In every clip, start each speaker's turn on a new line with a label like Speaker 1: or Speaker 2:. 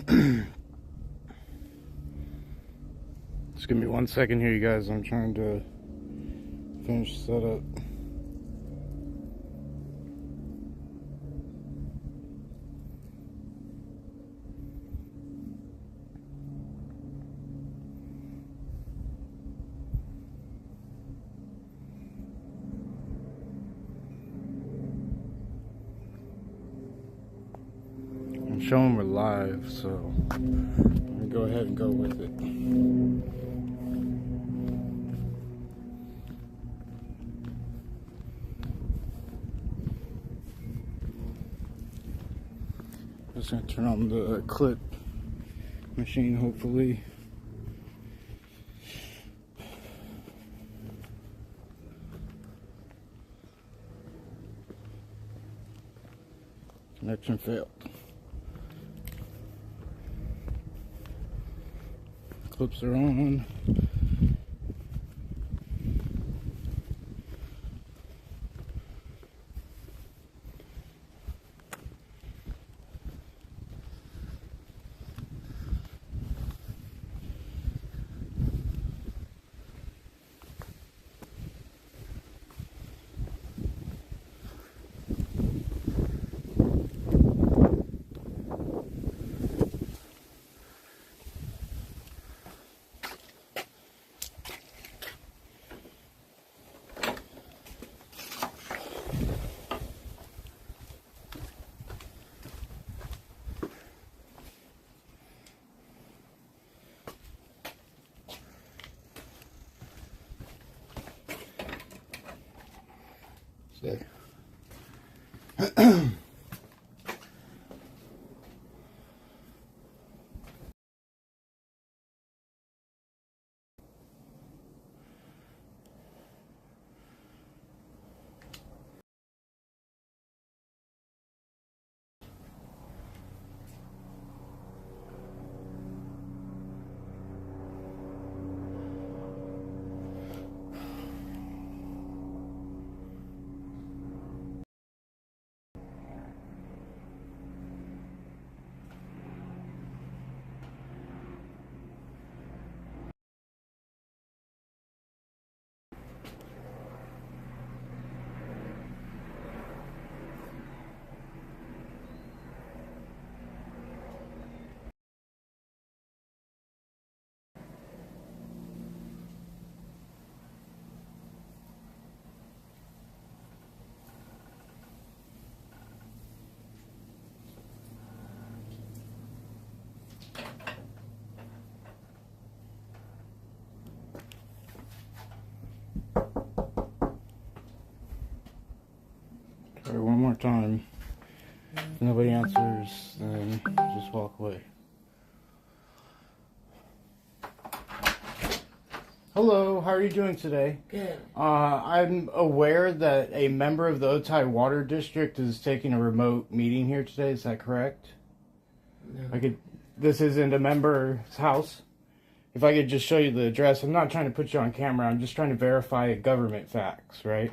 Speaker 1: Just give me 1 second here, you guys. I'm trying to finish setup. I'm showing we're live, so I'm gonna go ahead and go with it. Just gonna turn on the clip machine, hopefully. Connection failed. Clips are on. Stay. Try one more time. If nobody answers, then just walk away. Hello, how are you doing today?
Speaker 2: Good.
Speaker 1: I'm aware that a member of the Otay Water District is taking a remote meeting here today. Is that correct?
Speaker 2: No.
Speaker 1: This isn't a member's house. If I could just show you the address. I'm not trying to put you on camera. I'm just trying to verify government facts, right?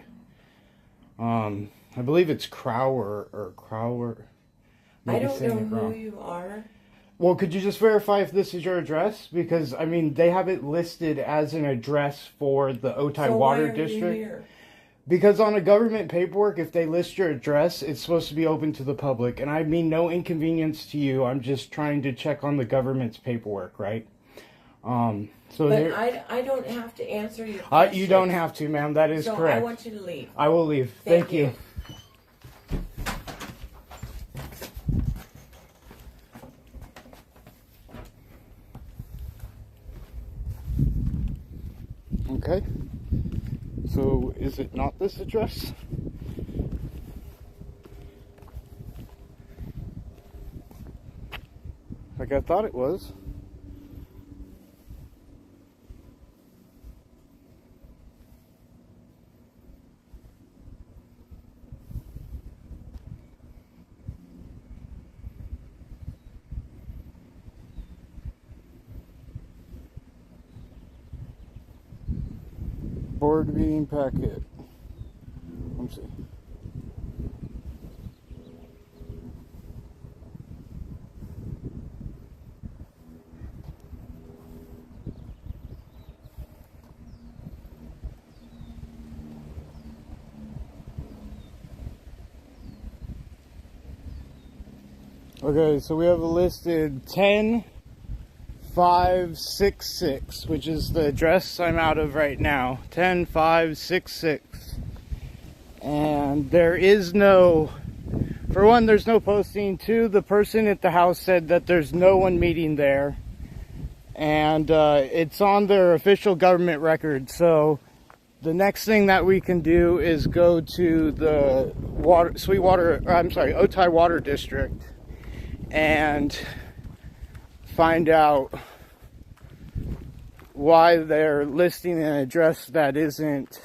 Speaker 1: I believe it's Crower or Crower.
Speaker 2: I don't know who you are.
Speaker 1: Well, could you just verify if this is your address? Because, I mean, they have it listed as an address for the Otay Water District.
Speaker 2: Why are you here?
Speaker 1: Because on a government paperwork, if they list your address, it's supposed to be open to the public. And I mean no inconvenience to you. I'm just trying to check on the government's paperwork, right?
Speaker 2: But I don't have to answer your questions.
Speaker 1: You don't have to, ma'am. That is correct.
Speaker 2: I want you to leave.
Speaker 1: I will leave. Thank you. Okay. So, is it not this address? Like I thought it was. Board meeting packet. Let's see. Okay, so we have listed 10566, which is the address I'm out of right now. 10566. And there is no, for one, there's no posting. Two, the person at the house said that there's no one meeting there. And it's on their official government record. So the next thing that we can do is go to the Otay Water District and find out why they're listing an address that isn't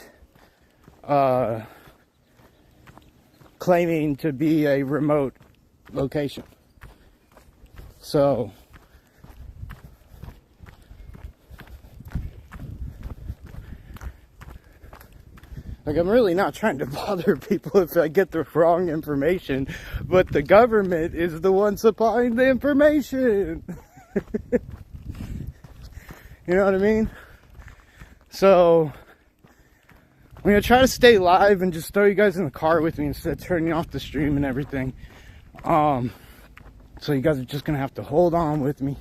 Speaker 1: claiming to be a remote location. So like, I'm really not trying to bother people if I get the wrong information, but the government is the one supplying the information. You know what I mean? So I'm going to try to stay live and just throw you guys in the car with me instead of turning off the stream and everything. So you guys are just going to have to hold on with me.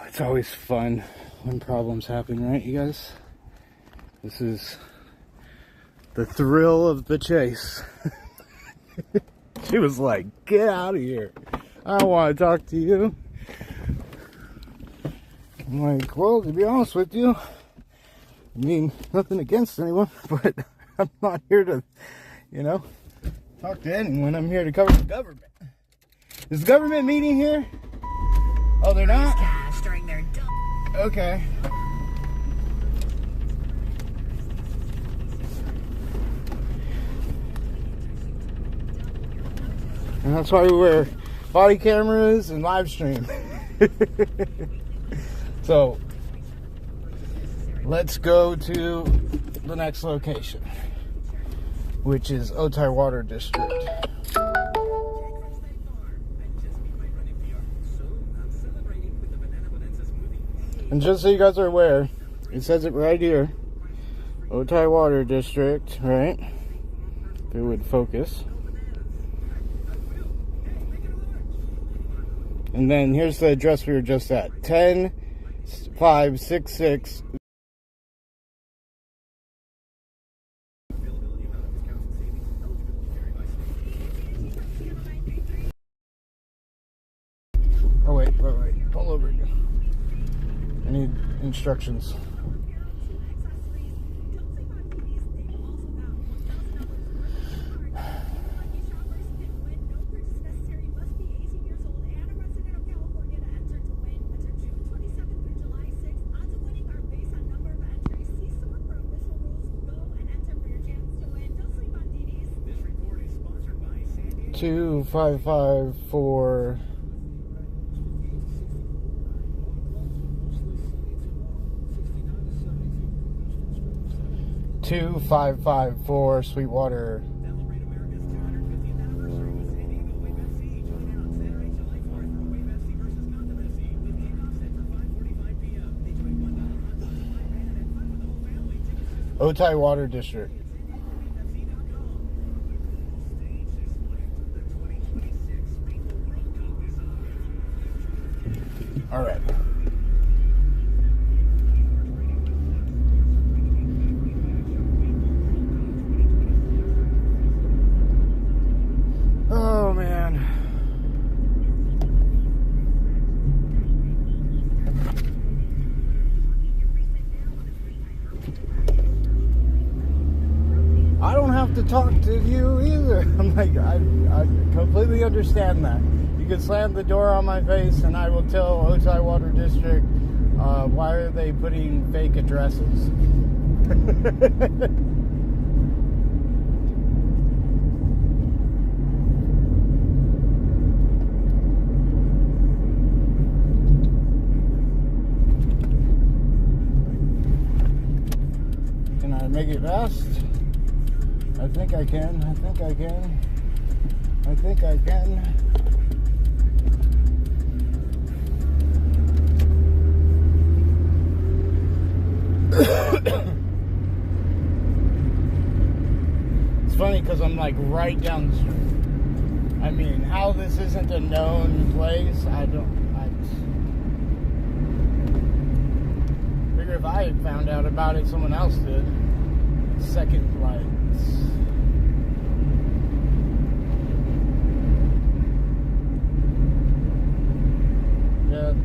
Speaker 1: It's always fun when problems happen, right, you guys? This is the thrill of the chase. She was like, get out of here. I don't want to talk to you. I'm like, well, to be honest with you, I mean, nothing against anyone, but I'm not here to, you know, talk to anyone. I'm here to cover the government. Is the government meeting here? Oh, they're not? Okay. And that's why we wear body cameras and live stream. So, let's go to the next location, which is Otay Water District. And just so you guys are aware, it says it right here, Otay Water District, right? If it would focus. And then here's the address we were just at, 10566. Oh wait, pull over again. I need instructions. Two 554 2554 Sweetwater. Otay Water District. All right. Oh man. I don't have to talk to you either. I'm like, I completely understand that. You can slam the door on my face and I will tell Otay Water District, why are they putting fake addresses? Can I make it fast? I think I can. I think I can. I think I can. It's funny because I'm like right down the street. I mean, how this isn't a known place, I figure if I had found out about it, someone else did. Second lights. Yep.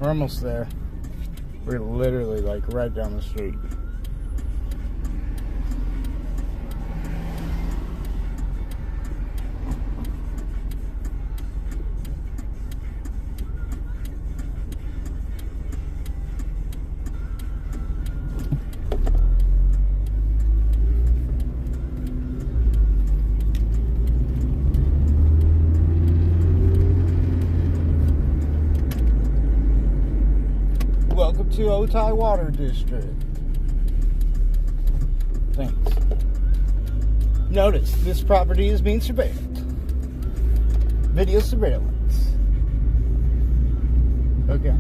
Speaker 1: We're almost there. We're literally like right down the street. Welcome to Otay Water District. Thanks. Notice, this property is being surveilled. Video surveillance. Okay.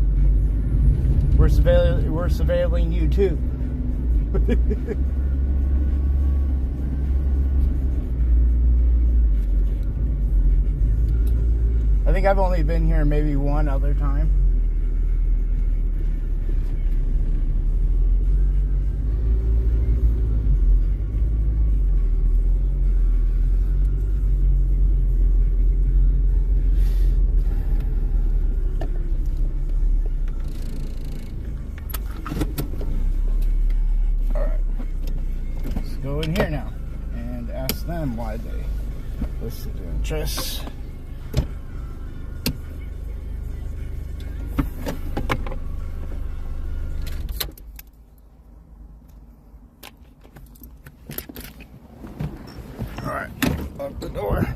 Speaker 1: We're surveilling you too. I think I've only been here maybe one other time. Go in here now and ask them why they listed interest. All right, lock the door.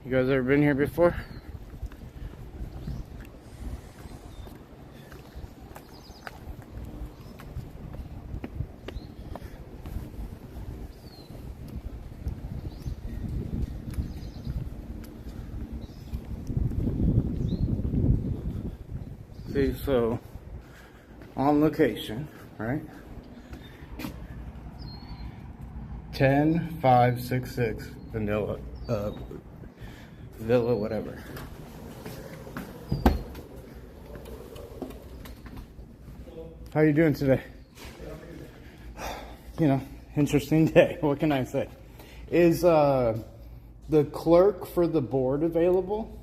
Speaker 1: You guys ever been here before? See, so on location, right? 10566 Vanilla Villa, whatever. How you doing today? You know, interesting day. What can I say? Is the clerk for the board available?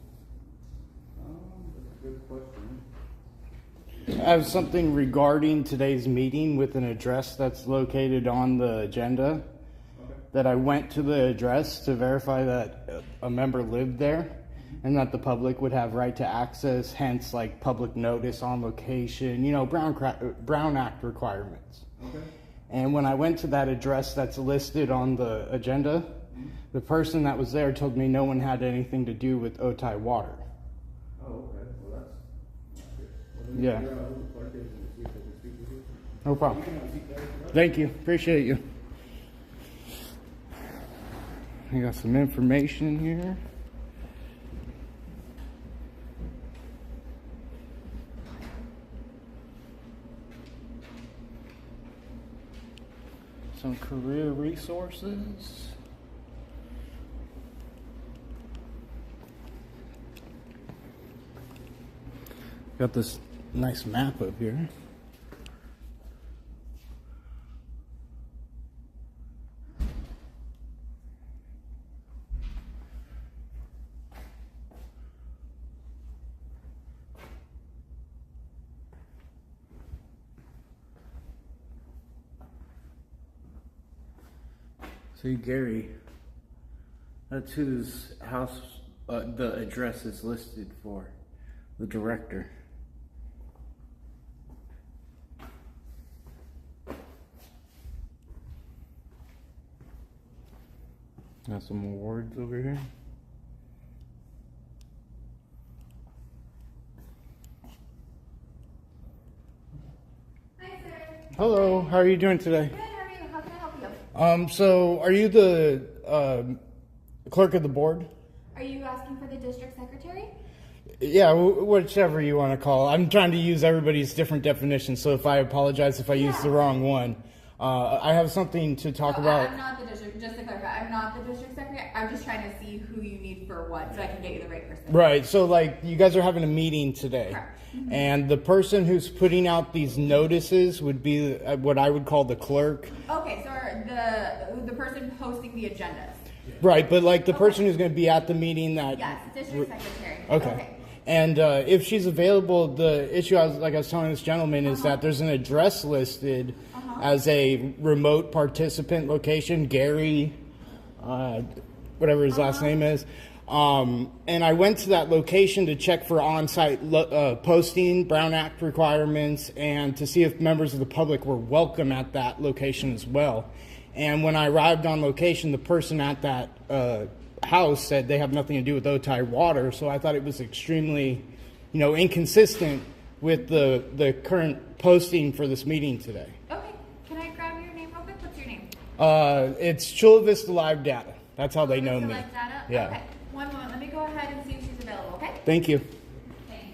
Speaker 3: That's a good question.
Speaker 1: I have something regarding today's meeting with an address that's located on the agenda. That I went to the address to verify that a member lived there and that the public would have right to access, hence like public notice on location, you know, Brown Act requirements.
Speaker 3: Okay.
Speaker 1: And when I went to that address that's listed on the agenda, the person that was there told me no one had anything to do with Otay Water.
Speaker 3: Oh, okay. Well, that's good. Well,
Speaker 1: Yeah.
Speaker 3: figure out who the clerk is and see if they can speak with you.
Speaker 1: No problem.
Speaker 3: You can seek that information.
Speaker 1: Thank you. Appreciate you. I got some information here. Some career resources. Got this nice map up here. See, Gary, that's whose house the address is listed for, the director. Got some awards over here.
Speaker 4: Hi, sir.
Speaker 1: Hello, how are you doing today?
Speaker 4: Good, how are you? How can I help you?
Speaker 1: So are you the clerk of the board?
Speaker 4: Are you asking for the district secretary?
Speaker 1: Yeah, whichever you want to call. I'm trying to use everybody's different definitions, so if I apologize if I use the wrong one. I have something to talk about.
Speaker 4: I'm not the district, just to clarify, I'm not the district secretary. I'm just trying to see who you need for what so I can get you the right person.
Speaker 1: Right, so like you guys are having a meeting today.
Speaker 4: Correct.
Speaker 1: And the person who's putting out these notices would be what I would call the clerk.
Speaker 4: Okay, so the person posting the agendas.
Speaker 1: Right, but like the person who's going to be at the meeting that...
Speaker 4: Yes, district secretary.
Speaker 1: Okay. And if she's available, the issue I was telling this gentleman is that there's an address listed as a remote participant location, Gary, whatever his last name is. And I went to that location to check for on-site posting, Brown Act requirements, and to see if members of the public were welcome at that location as well. And when I arrived on location, the person at that house said they have nothing to do with Otay water, so I thought it was extremely, inconsistent with the current posting for this meeting today.
Speaker 4: Okay, can I grab your name real quick? What's your name?
Speaker 1: It's Chula Vista Live Data. That's how they know me.
Speaker 4: Select data?
Speaker 1: Yeah.
Speaker 4: Okay, one moment. Let me go ahead and see if she's available, okay?
Speaker 1: Thank you.
Speaker 4: Thanks.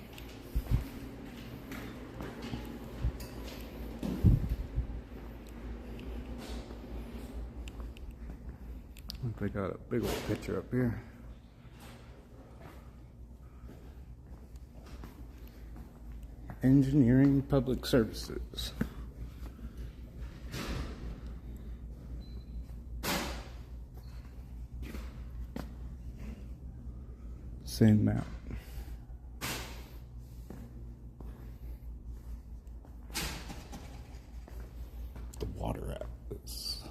Speaker 1: They got a big old picture up here. Engineering Public Services. Same map. The water atlas.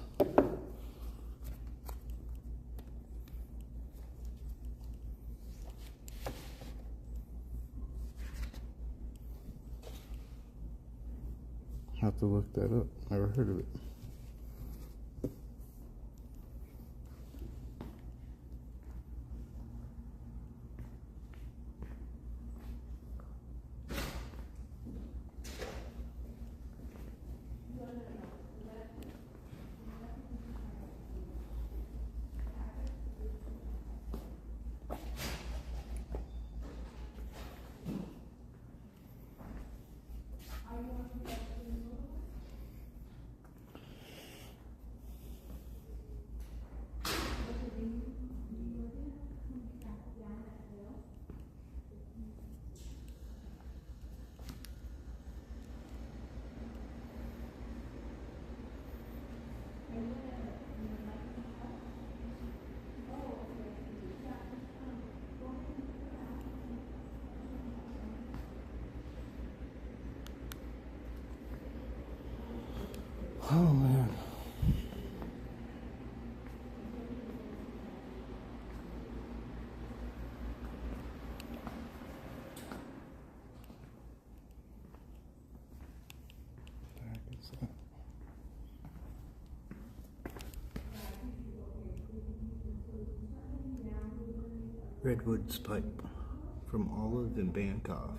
Speaker 1: Have to look that up. Never heard of it. Oh man. What the heck is that? Redwood's pipe from Olive and Bankoff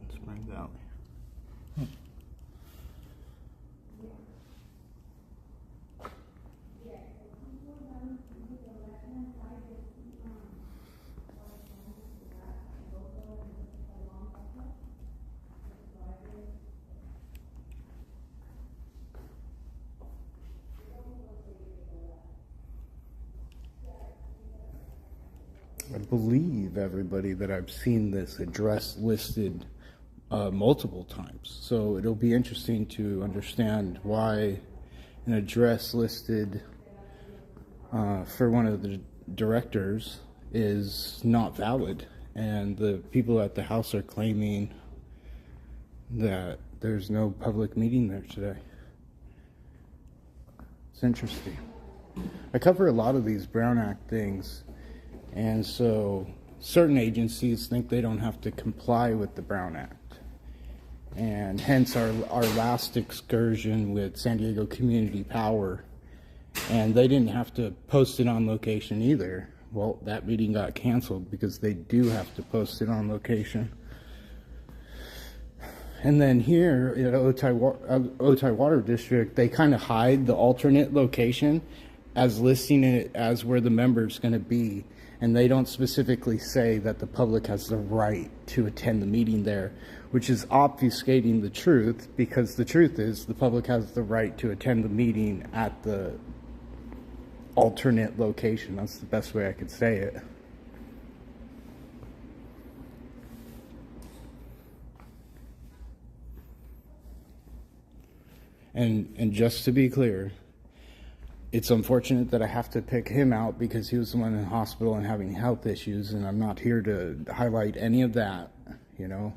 Speaker 1: in Spring Valley. I believe, everybody, that I've seen this address listed multiple times. So it'll be interesting to understand why an address listed for one of the directors is not valid. And the people at the house are claiming that there's no public meeting there today. It's interesting. I cover a lot of these Brown Act things, and so certain agencies think they don't have to comply with the Brown Act. And hence our last excursion with San Diego Community Power, and they didn't have to post it on location either. Well, that meeting got canceled because they do have to post it on location. And then here at Otay Water District, they kind of hide the alternate location as listing it as where the member's going to be. And they don't specifically say that the public has the right to attend the meeting there, which is obfuscating the truth, because the truth is the public has the right to attend the meeting at the alternate location. That's the best way I could say it. And just to be clear, it's unfortunate that I have to pick him out because he was the one in the hospital and having health issues, and I'm not here to highlight any of that, you know.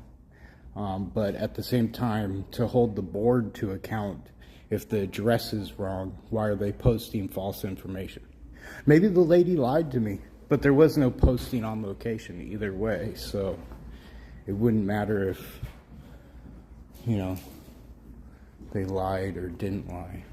Speaker 1: But at the same time, to hold the board to account, if the address is wrong, why are they posting false information? Maybe the lady lied to me, but there was no posting on location either way, so it wouldn't matter if, you know, they lied or didn't lie.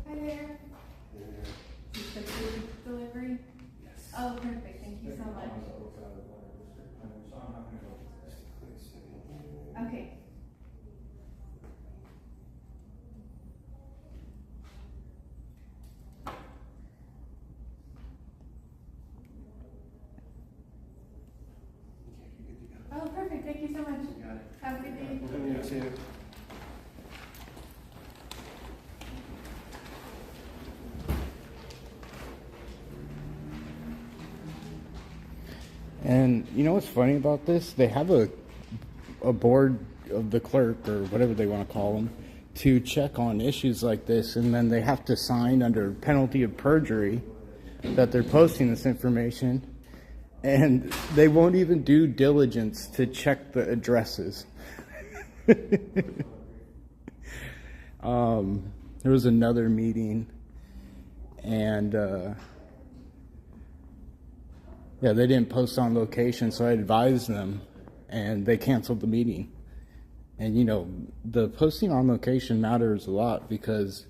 Speaker 4: Hi there. Is this the food delivery?
Speaker 3: Yes.
Speaker 4: Oh, perfect. Thank you so much. Okay. Oh, perfect. Thank you so much.
Speaker 3: Got it.
Speaker 4: Have a good day.
Speaker 3: You too.
Speaker 1: And you know what's funny about this? They have a board of the clerk, or whatever they want to call them, to check on issues like this, and then they have to sign under penalty of perjury that they're posting this information, and they won't even do diligence to check the addresses. There was another meeting, and yeah, they didn't post on location, so I advised them, and they canceled the meeting. And you know, the posting on location matters a lot, because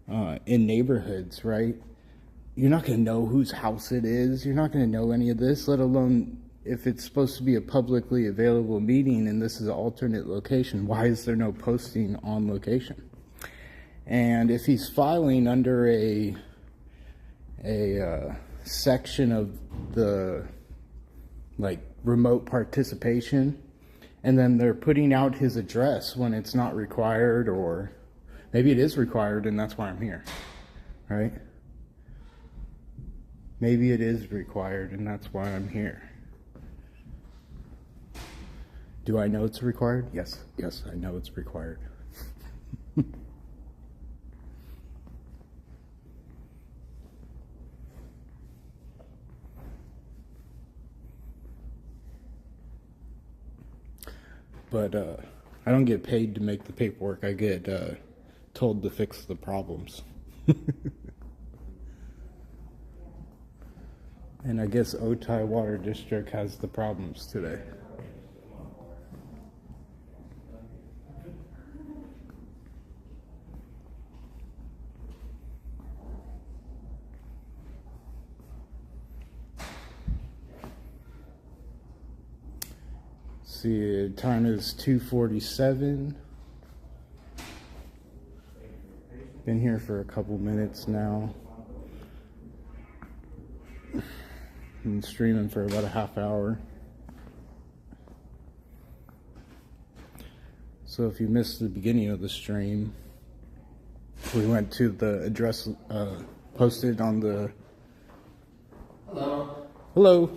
Speaker 1: in neighborhoods, right, you're not going to know whose house it is. You're not going to know any of this, let alone if it's supposed to be a publicly available meeting and this is an alternate location. Why is there no posting on location? And if he's filing under a section of the like remote participation, and then they're putting out his address when it's not required, or maybe it is required and that's why I'm here, right? Maybe it is required and that's why I'm here. Do I know it's required? Yes, I know it's required. But I don't get paid to make the paperwork. I get told to fix the problems. And I guess Otay Water District has the problems today. See, time is 2:47. Been here for a couple minutes now. Been streaming for about a half hour. So if you missed the beginning of the stream, we went to the address posted on the...
Speaker 3: Hello.
Speaker 1: Hello.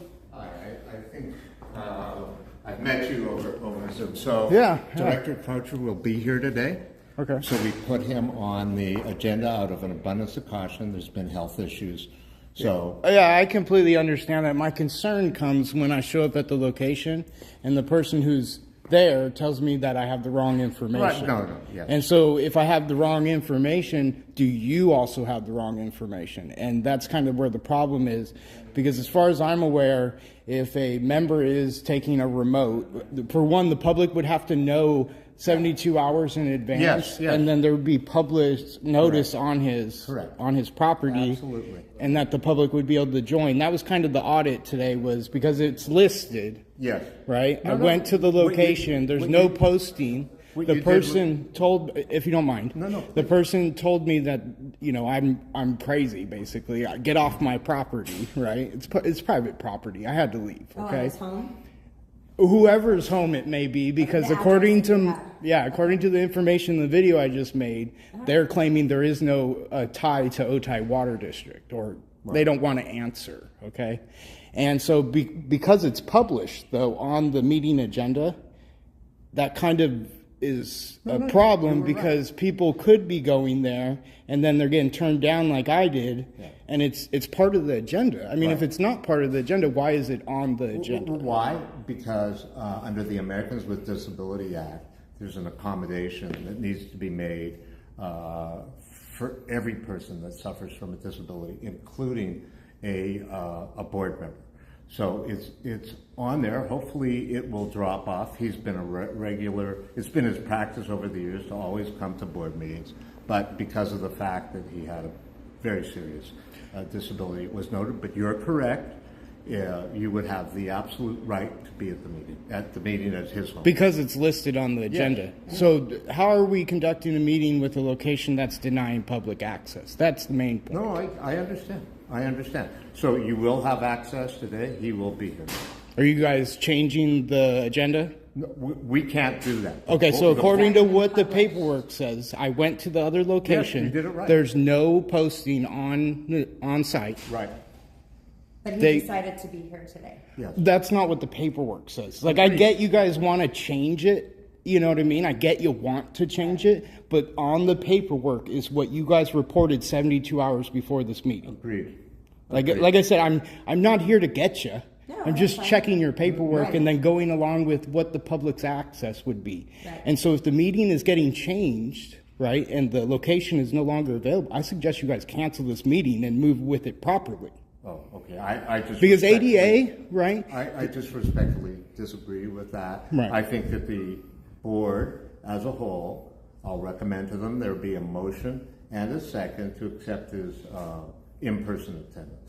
Speaker 5: I've met you over Zoom. So
Speaker 1: Yeah.
Speaker 5: Director Croucher will be here today.
Speaker 1: Okay.
Speaker 5: So we put him on the agenda out of an abundance of caution. There's been health issues. So
Speaker 1: Yeah, I completely understand that. My concern comes when I show up at the location and the person who's there tells me that I have the wrong information.
Speaker 5: Right. No, yes.
Speaker 1: And so if I have the wrong information, do you also have the wrong information? And that's kind of where the problem is, because as far as I'm aware, if a member is taking a remote, for one, the public would have to know 72 hours in advance,
Speaker 5: Yes.
Speaker 1: and then there would be published notice on his property.
Speaker 5: Absolutely.
Speaker 1: And that the public would be able to join. That was kind of the audit today, was because it's listed.
Speaker 5: Yes.
Speaker 1: Right? I went to the location. There's no posting. The person told, if you don't mind, the person told me that, you know, I'm crazy, basically. Get off my property, right? It's private property. I had to leave, okay?
Speaker 2: His home?
Speaker 1: Whoever's home it may be, because
Speaker 2: The
Speaker 1: according
Speaker 2: address
Speaker 1: to the information in the video I just made, they're claiming there is no tie to Otay Water District, or they don't want to answer, okay? And so because it's published, though, on the meeting agenda, that kind of is a problem, because people could be going there and then they're getting turned down like I did, and it's part of the agenda. I mean, if it's not part of the agenda, why is it on the agenda?
Speaker 5: Why? Because under the Americans with Disability Act, there's an accommodation that needs to be made for every person that suffers from a disability, including a board member. So it's on there. Hopefully it will drop off. He's been a regular, it's been his practice over the years to always come to board meetings, but because of the fact that he had a very serious disability, it was noted. But you're correct. You would have the absolute right to be at the meeting at his home.
Speaker 1: Because it's listed on the agenda. Yes. So how are we conducting a meeting with a location that's denying public access? That's the main point.
Speaker 5: No, I understand. I understand. So you will have access today. He will be here.
Speaker 1: Are you guys changing the agenda?
Speaker 5: No, we can't do that.
Speaker 1: Okay, so according to what the paperwork says, I went to the other location.
Speaker 5: Yes, you did it right.
Speaker 1: There's no posting on site.
Speaker 5: Right.
Speaker 2: But he decided to be here today.
Speaker 5: Yes.
Speaker 1: That's not what the paperwork says. Like, I get you guys want to change it. You know what I mean? I get you want to change it, but on the paperwork is what you guys reported 72 hours before this meeting.
Speaker 5: Agreed.
Speaker 1: Like I said, I'm not here to get you.
Speaker 2: No,
Speaker 1: I'm just
Speaker 2: fine.
Speaker 1: checking your paperwork
Speaker 2: Right.
Speaker 1: and then going along with what the public's access would be.
Speaker 2: Right.
Speaker 1: And so if the meeting is getting changed, right, and the location is no longer available, I suggest you guys cancel this meeting and move with it properly.
Speaker 5: Oh, okay. I just
Speaker 1: Because ADA, right?
Speaker 5: I just respectfully disagree with that.
Speaker 1: Right.
Speaker 5: I think that the board as a whole, I'll recommend to them there be a motion and a second to accept his in-person attendance.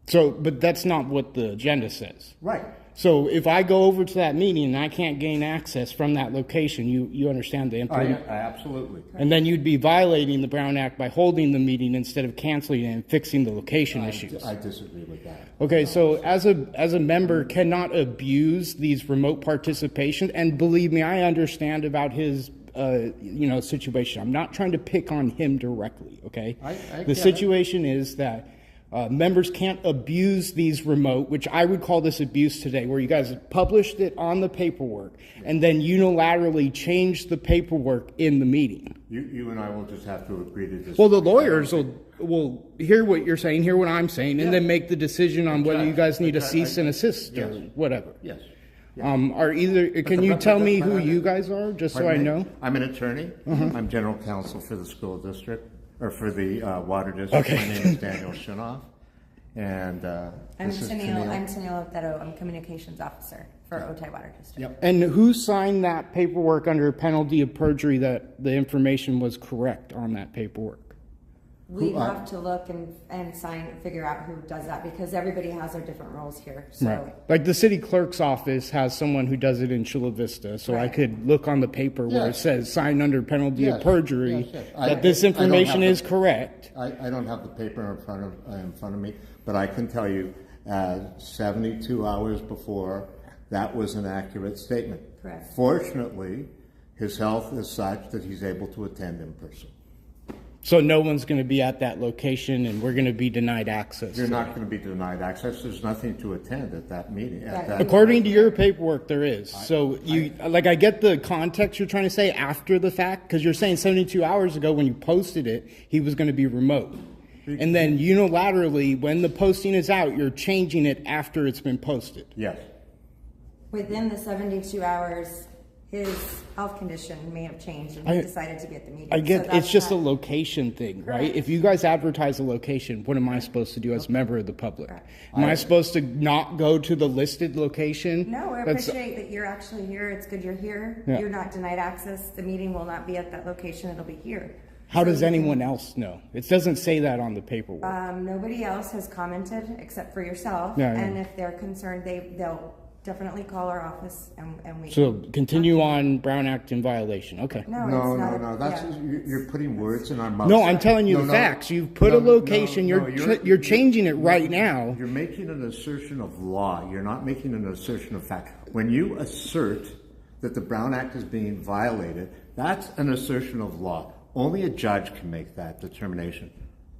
Speaker 1: So, but that's not what the agenda says.
Speaker 5: Right.
Speaker 1: So if I go over to that meeting and I can't gain access from that location, you understand the implement?
Speaker 5: Absolutely.
Speaker 1: And then you'd be violating the Brown Act by holding the meeting instead of canceling it and fixing the location issues.
Speaker 5: I disagree with that.
Speaker 1: Okay, so as a member cannot abuse these remote participation, and believe me, I understand about his situation. I'm not trying to pick on him directly, okay? The situation is that members can't abuse these remote, which I would call this abuse today, where you guys published it on the paperwork and then unilaterally changed the paperwork in the meeting.
Speaker 5: You and I will just have to agree to this.
Speaker 1: Well, the lawyers will hear what you're saying, hear what I'm saying, and then make the decision on whether you guys need a cease and assist or whatever.
Speaker 5: Yes.
Speaker 1: Can you tell me who you guys are, just so I know?
Speaker 5: I'm an attorney. I'm general counsel for the school district, or for the water district.
Speaker 1: Okay.
Speaker 5: My name is Daniel Shinoff, and
Speaker 2: I'm Tennille Otero. I'm communications officer for Otay Water District.
Speaker 1: Yep. And who signed that paperwork under penalty of perjury that the information was correct on that paperwork?
Speaker 2: We'd have to look and figure out who does that, because everybody has their different roles here. So.
Speaker 1: Right. Like the city clerk's office has someone who does it in Chula Vista, so I could look on the paper where it says signed under penalty of perjury that this information is correct.
Speaker 5: I don't have the paper in front of me, but I can tell you 72 hours before, that was an accurate statement.
Speaker 2: Correct.
Speaker 5: Fortunately, his health is such that he's able to attend in person.
Speaker 1: So no one's going to be at that location, and we're going to be denied access.
Speaker 5: You're not going to be denied access. There's nothing to attend at that meeting.
Speaker 1: According to your paperwork, there is. So I get the context you're trying to say after the fact, because you're saying 72 hours ago when you posted it, he was going to be remote. And then unilaterally, when the posting is out, you're changing it after it's been posted.
Speaker 5: Yes.
Speaker 2: Within the 72 hours, his health condition may have changed and he decided to be at the meeting.
Speaker 1: I get it's just a location thing, right?
Speaker 2: Correct.
Speaker 1: If you guys advertise a location, what am I supposed to do as a member of the public? Am I supposed to not go to the listed location?
Speaker 2: No, I appreciate that you're actually here. It's good you're here.
Speaker 1: Yeah.
Speaker 2: You're not denied access. The meeting will not be at that location. It'll be here.
Speaker 1: How does anyone else know? It doesn't say that on the paperwork.
Speaker 2: Nobody else has commented except for yourself.
Speaker 1: Yeah, yeah.
Speaker 2: And if they're concerned, they'll definitely call our office and we.
Speaker 1: So continue on Brown Act in violation. Okay.
Speaker 2: No.
Speaker 5: That's you're putting words in our mouth.
Speaker 1: No, I'm telling you the facts. You've put a location. You're changing it right now.
Speaker 5: You're making an assertion of law. You're not making an assertion of fact. When you assert that the Brown Act is being violated, that's an assertion of law. Only a judge can make that determination.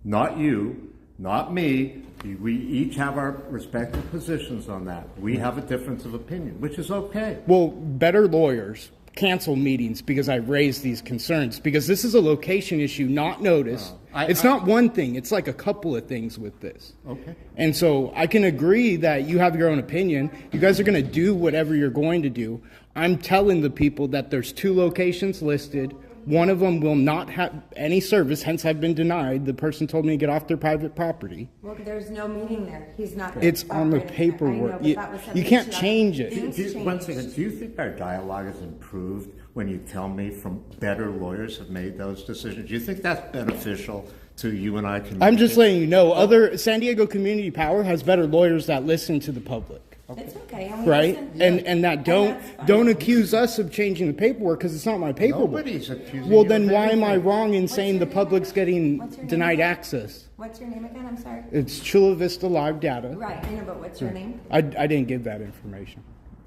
Speaker 5: Not you, not me. We each have our respective positions on that. We have a difference of opinion, which is okay.
Speaker 1: Well, better lawyers cancel meetings because I raised these concerns, because this is a location issue, not notice. It's not one thing. It's like a couple of things with this.
Speaker 5: Okay.
Speaker 1: And so I can agree that you have your own opinion. You guys are going to do whatever you're going to do. I'm telling the people that there's 2 locations listed. One of them will not have any service, hence I've been denied. The person told me to get off their private property.
Speaker 2: Well, there's no meeting there. He's not.
Speaker 1: It's on the paperwork. You can't change it.
Speaker 5: One second. Do you think our dialogue has improved when you tell me from better lawyers have made those decisions? Do you think that's beneficial to you and I?
Speaker 1: I'm just letting you know, other San Diego Community Power has better lawyers that listen to the public.
Speaker 2: It's okay.
Speaker 1: Right? And that don't accuse us of changing the paperwork, because it's not my paperwork.
Speaker 5: Nobody's accusing
Speaker 1: Well,
Speaker 5: you
Speaker 1: then
Speaker 5: of
Speaker 1: why am I
Speaker 5: anything.
Speaker 1: wrong in saying the public's getting denied
Speaker 2: name?
Speaker 1: access?
Speaker 2: What's your name again? I'm sorry.
Speaker 1: It's Chula Vista Live Data.
Speaker 2: Right. I know, but what's your name?
Speaker 1: I didn't give that information.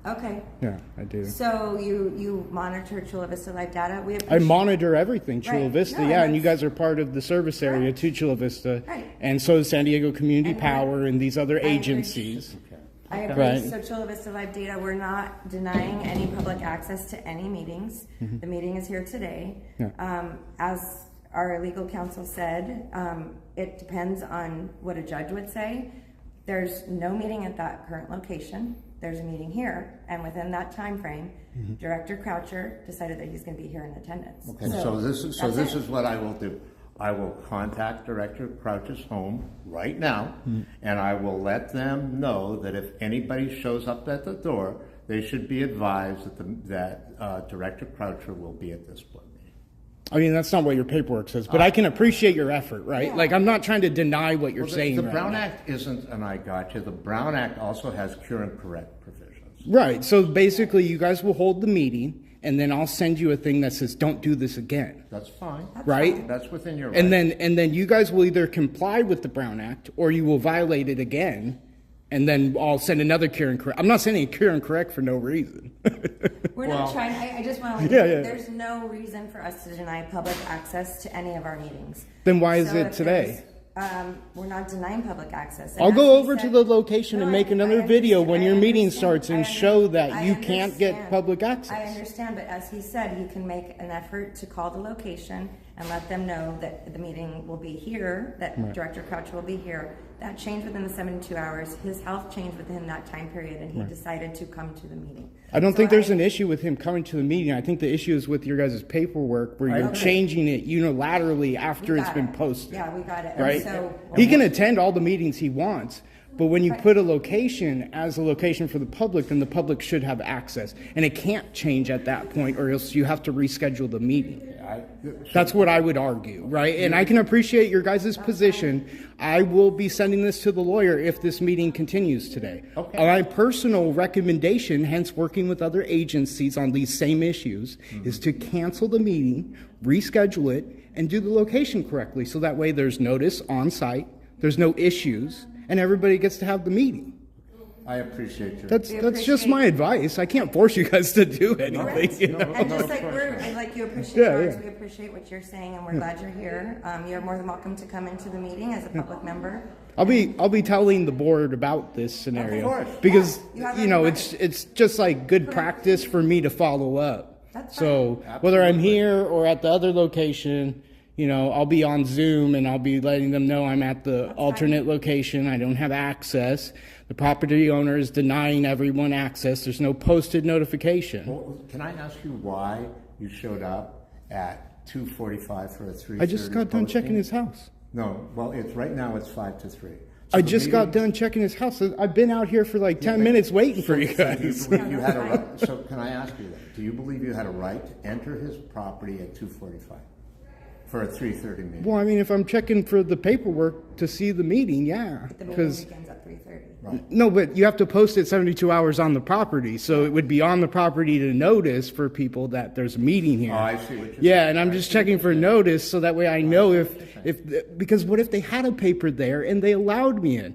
Speaker 2: Okay.
Speaker 1: Yeah, I do.
Speaker 2: So you monitor Chula Vista Live Data?
Speaker 1: I monitor everything Chula
Speaker 2: Right.
Speaker 1: Vista,
Speaker 2: No,
Speaker 1: yeah, and you
Speaker 2: that's-
Speaker 1: guys are part of the service area
Speaker 2: Correct.
Speaker 1: to Chula Vista,
Speaker 2: Right.
Speaker 1: and so is San Diego Community
Speaker 2: And
Speaker 1: Power and these other
Speaker 2: agree.
Speaker 1: agencies.
Speaker 2: I agree.
Speaker 1: Right.
Speaker 2: So Chula Vista Live Data, we're not denying any public access to any meetings. The meeting is here today.
Speaker 1: Yeah.
Speaker 2: As our legal counsel said, it depends on what a judge would say. There's no meeting at that current location. There's a meeting here, and within that time frame, Director Croucher decided that he's going to be here in attendance.
Speaker 5: Okay, so this
Speaker 2: that's it.
Speaker 5: is what I will do. I will contact Director Crouch's home right now, and I will let them know that if anybody shows up at the door, they should be advised that Director Croucher will be at this board meeting.
Speaker 1: I mean, that's not what your paperwork says, but I can appreciate your effort, right?
Speaker 2: Yeah.
Speaker 1: Like, I'm not trying to deny what you're saying.
Speaker 5: The
Speaker 1: right
Speaker 5: Brown
Speaker 1: now.
Speaker 5: Act isn't an I gotcha. The Brown Act also has cure and correct provisions.
Speaker 1: Right. So basically, you guys will hold the meeting, and then I'll send you a thing that says, "Don't do this again."
Speaker 5: That's fine.
Speaker 1: Right?
Speaker 5: That's within your right.
Speaker 1: And then you guys will either comply with the Brown Act, or you will violate it again, and then I'll send another cure and correct. I'm not sending a cure and correct for no reason.
Speaker 2: We're not trying, I just want to let you know, there's no reason for us to deny public access to any of our meetings.
Speaker 1: Then why is
Speaker 2: So
Speaker 1: it
Speaker 2: if
Speaker 1: today?
Speaker 2: there's, We're not denying public access. And
Speaker 1: I'll
Speaker 2: as
Speaker 1: go
Speaker 2: he
Speaker 1: over to
Speaker 2: said-
Speaker 1: the location
Speaker 2: No,
Speaker 1: and make
Speaker 2: I
Speaker 1: another video
Speaker 2: understand-
Speaker 1: when
Speaker 2: I
Speaker 1: your meeting
Speaker 2: understand.
Speaker 1: starts and
Speaker 2: I
Speaker 1: show that
Speaker 2: I
Speaker 1: you can't get
Speaker 2: understand.
Speaker 1: public
Speaker 2: I
Speaker 1: access.
Speaker 2: understand, but as he said, he can make an effort to call the location and let them know that the meeting will be here, that Director Crouch will be here. That changed within the 72 hours. His health changed within that time period, and he decided to come to the meeting.
Speaker 1: I don't
Speaker 2: So
Speaker 1: think there's an issue with him coming to the meeting. I think the issue is with your guys' paperwork, where you're
Speaker 2: Okay.
Speaker 1: changing it unilaterally after
Speaker 2: We
Speaker 1: it's
Speaker 2: got
Speaker 1: been
Speaker 2: it.
Speaker 1: posted.
Speaker 2: Yeah, we got it.
Speaker 1: Right?
Speaker 2: So
Speaker 1: He can attend all the meetings he wants, but when you put a location as a location for the public, then the public should have access. And it can't change at that point, or else you have to reschedule the meeting. That's what I would argue, right? And I can appreciate your guys' position. I will be sending this to the lawyer if this meeting continues today.
Speaker 5: Okay.
Speaker 1: My personal recommendation, hence working with other agencies on these same issues, is to cancel the meeting, reschedule it, and do the location correctly. So that way there's notice on site, there's no issues, and everybody gets to have the meeting.
Speaker 5: I appreciate your.
Speaker 1: That's
Speaker 2: We
Speaker 1: just
Speaker 2: appreciate-
Speaker 1: my advice. I can't force you guys to do anything. You know?
Speaker 2: And just like you appreciate
Speaker 1: Yeah,
Speaker 2: ours,
Speaker 1: yeah.
Speaker 2: we appreciate what you're saying, and we're glad you're here. You're more than welcome to come into the meeting as a public member.
Speaker 1: I'll be telling the board about this scenario
Speaker 5: Of course.
Speaker 1: because
Speaker 2: Yeah, you have
Speaker 1: you know
Speaker 2: every right.
Speaker 1: it's just like good practice for me to follow up.
Speaker 2: That's
Speaker 1: So
Speaker 2: fine.
Speaker 1: whether I'm
Speaker 5: Absolutely.
Speaker 1: here or at the other location, you know, I'll be on Zoom and I'll be letting them know I'm at the alternate location. I don't have access. The property owner is denying everyone access. There's no posted notification.
Speaker 5: Well, can I ask you why you showed up at 2:45 for a 3:30?
Speaker 1: I just got done checking
Speaker 5: posting?
Speaker 1: his house.
Speaker 5: No, well, it's right now. It's 5 to 3.
Speaker 1: I just got done checking his house. I've been out here for like 10 minutes waiting for you
Speaker 5: Do you
Speaker 1: guys.
Speaker 5: believe you had a right? So can I ask you that? Do you believe you had a right to enter his property at 2:45 for a 3:30 meeting?
Speaker 1: Well, I mean, if I'm checking for the paperwork to see the meeting, yeah.
Speaker 2: The meeting
Speaker 1: Because
Speaker 2: begins at 3:30.
Speaker 1: no, but you have to post it 72 hours on the property, so it would be on the property to notice for people that there's a meeting here.
Speaker 5: Oh, I see what you're
Speaker 1: Yeah,
Speaker 5: saying.
Speaker 1: and I'm
Speaker 5: I
Speaker 1: just
Speaker 5: see what
Speaker 1: checking
Speaker 5: you're
Speaker 1: for
Speaker 5: saying.
Speaker 1: notice so that way I know if because what if they had a paper there and they allowed me in?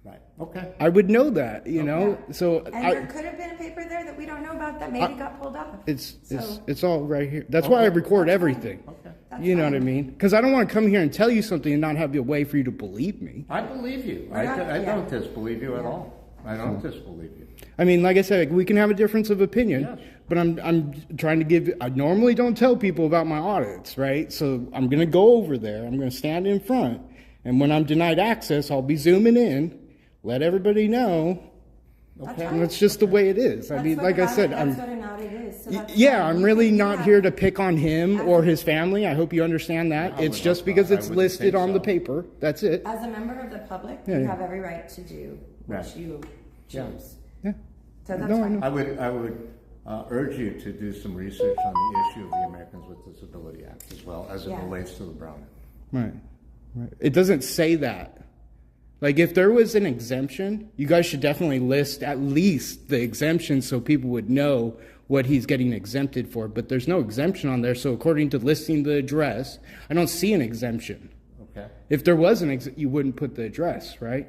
Speaker 5: Right. Okay.
Speaker 1: I would know that, you know. So
Speaker 2: And
Speaker 1: I,
Speaker 2: there could have been a paper there that we don't know about that maybe got pulled off.
Speaker 1: it's all right here. That's why I record everything.
Speaker 5: Okay.
Speaker 2: That's
Speaker 1: You know what I
Speaker 2: fine.
Speaker 1: mean? Because I don't want to come here and tell you something and not have a way for you to believe me.
Speaker 5: I believe you.
Speaker 2: We're not-
Speaker 5: I
Speaker 2: yeah.
Speaker 5: don't disbelieve you at all. I don't disbelieve you.
Speaker 1: I mean, like I said, we can have a difference of opinion,
Speaker 5: Yes.
Speaker 1: but I'm trying to give. I normally don't tell people about my audits, right? So I'm going to go over there. I'm going to stand in front, and when I'm denied access, I'll be zooming in, let everybody know.
Speaker 2: That's
Speaker 1: And
Speaker 2: fine.
Speaker 1: that's just the way it is. I
Speaker 2: That's
Speaker 1: mean,
Speaker 2: what
Speaker 1: like I
Speaker 2: an
Speaker 1: said,
Speaker 2: audit-
Speaker 1: I'm.
Speaker 2: That's what an audit is. So that's
Speaker 1: Yeah,
Speaker 2: fine.
Speaker 1: I'm
Speaker 2: You
Speaker 1: really
Speaker 2: can- you
Speaker 1: not
Speaker 2: have-
Speaker 1: here to pick on him or his family. I hope you understand that.
Speaker 5: I
Speaker 1: It's
Speaker 5: would
Speaker 1: just
Speaker 5: hope
Speaker 1: because
Speaker 5: not. I
Speaker 1: it's
Speaker 5: wouldn't
Speaker 1: listed
Speaker 5: think
Speaker 1: on the
Speaker 5: so.
Speaker 1: paper. That's it.
Speaker 2: As a member of the public,
Speaker 1: Yeah,
Speaker 2: you
Speaker 1: yeah.
Speaker 2: have every right to do what
Speaker 5: Right.
Speaker 2: you
Speaker 5: Yeah.
Speaker 2: choose.
Speaker 1: Yeah.
Speaker 2: So that's
Speaker 1: No, I
Speaker 2: fine.
Speaker 1: know.
Speaker 5: I would urge you to do some research on the issue of the Americans with Disability Act as well as it
Speaker 2: Yeah.
Speaker 5: relates to the Brown Act.
Speaker 1: Right. Right. It doesn't say that. Like, if there was an exemption, you guys should definitely list at least the exemption so people would know what he's getting exempted for. But there's no exemption on there. So according to listing the address, I don't see an exemption.
Speaker 5: Okay?
Speaker 1: If there was you wouldn't put the address, right?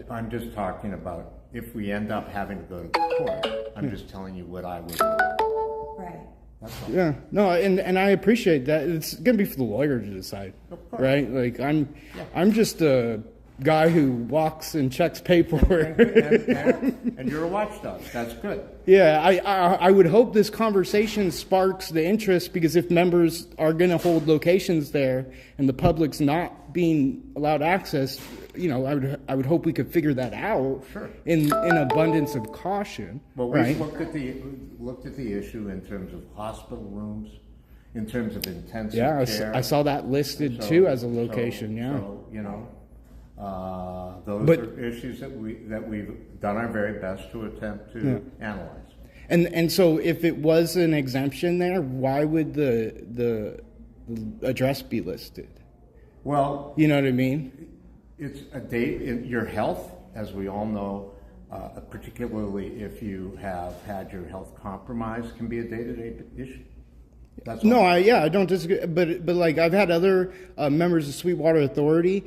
Speaker 5: I'm just talking about if we end up having to go to court, I'm just telling you what I would do.
Speaker 2: Right.
Speaker 5: That's all.
Speaker 1: Yeah. No, and I appreciate that. It's gonna be for the lawyer to decide,
Speaker 5: Of course.
Speaker 1: right? Like I'm just a guy who walks and checks paperwork.
Speaker 5: And you're a watchdog. That's good.
Speaker 1: Yeah, I would hope this conversation sparks the interest, because if members are going to hold locations there and the public's not being allowed access, you know, I would hope we could figure that out.
Speaker 5: Sure.
Speaker 1: In abundance of caution.
Speaker 5: Well, we
Speaker 1: right?
Speaker 5: looked at the issue in terms of hospital rooms, in terms of intensive
Speaker 1: Yeah,
Speaker 5: care.
Speaker 1: I saw that listed
Speaker 5: So-
Speaker 1: too as a location. Yeah.
Speaker 5: So, you know, those
Speaker 1: But-
Speaker 5: are issues that we've done our very best to attempt to analyze.
Speaker 1: And so if it was an exemption there, why would the address be listed?
Speaker 5: Well,
Speaker 1: You know what I mean?
Speaker 5: it's a date in your health, as we all know, particularly if you have had your health compromised, can be a day-to-day issue. That's
Speaker 1: No,
Speaker 5: all.
Speaker 1: I don't disagree. But like I've had other members of Sweetwater Authority,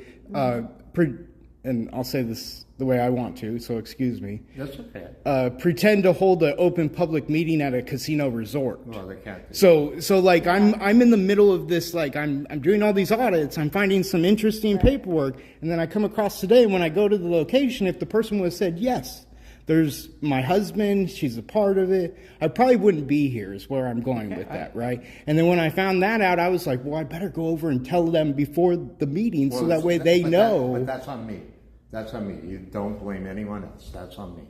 Speaker 1: and I'll say this the way I want to, so excuse me.
Speaker 5: That's okay.
Speaker 1: Pretend to hold an open public meeting at a casino resort.
Speaker 5: Well, they can't.
Speaker 1: So like I'm in the middle of this, like I'm doing all these audits, I'm finding some interesting paperwork, and then I come across today when I go to the location, if the person would have said yes, there's my husband, she's a part of it, I probably wouldn't be here is where I'm going with that, right? And then when I found that out, I was like, well, I better go over and tell them before the meeting so that way they know.
Speaker 5: But that's on me. That's on me. You don't blame anyone else. That's on me.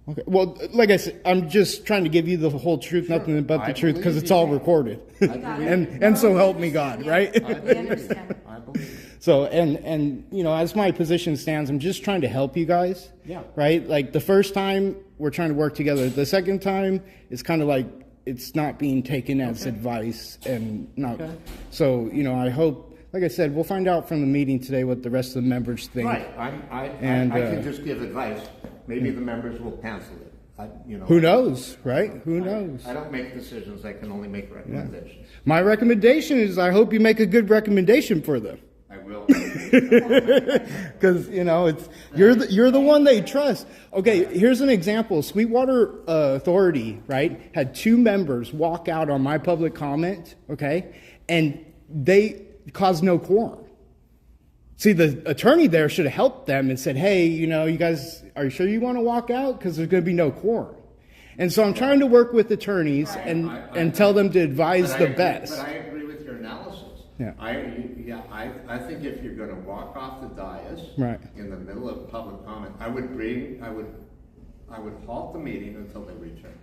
Speaker 1: Okay. Well, like I said, I'm just trying to give you the whole truth, nothing but the
Speaker 5: I
Speaker 1: truth, because
Speaker 5: believe
Speaker 1: it's
Speaker 5: you.
Speaker 1: all recorded.
Speaker 5: I believe
Speaker 1: and so
Speaker 2: we
Speaker 1: help me
Speaker 2: understand,
Speaker 1: God,
Speaker 2: yeah.
Speaker 1: right?
Speaker 5: I
Speaker 2: We
Speaker 5: believe
Speaker 2: understand.
Speaker 5: you. I believe you.
Speaker 1: So, and you know, as my position stands, I'm just trying to help you guys.
Speaker 5: Yeah.
Speaker 1: Right? Like the first time, we're trying to work together. The second time, it's kind of like it's not being taken as advice and not.
Speaker 5: Okay.
Speaker 1: So, you know, I hope, like I said, we'll find out from the meeting today what the rest of the members think.
Speaker 5: Right. I can just give advice. Maybe the members will cancel it.
Speaker 1: Who knows, right? Who knows?
Speaker 5: I don't make decisions. I can only make recommendations.
Speaker 1: My recommendation is I hope you make a good recommendation for them.
Speaker 5: I will.
Speaker 1: Because, you know, it's you're the one they trust. Okay, here's an example. Sweetwater Authority, right, had 2 members walk out on my public comment, okay, and they caused no quorum. See, the attorney there should have helped them and said, hey, you know, you guys, are you sure you want to walk out? Because there's going to be no quorum. And so I'm trying to work with attorneys and tell them to advise the best.
Speaker 5: But I agree with your analysis.
Speaker 1: Yeah.
Speaker 5: I think if you're going to walk off the dais
Speaker 1: Right.
Speaker 5: in the middle of public comment, I would halt the meeting until they return.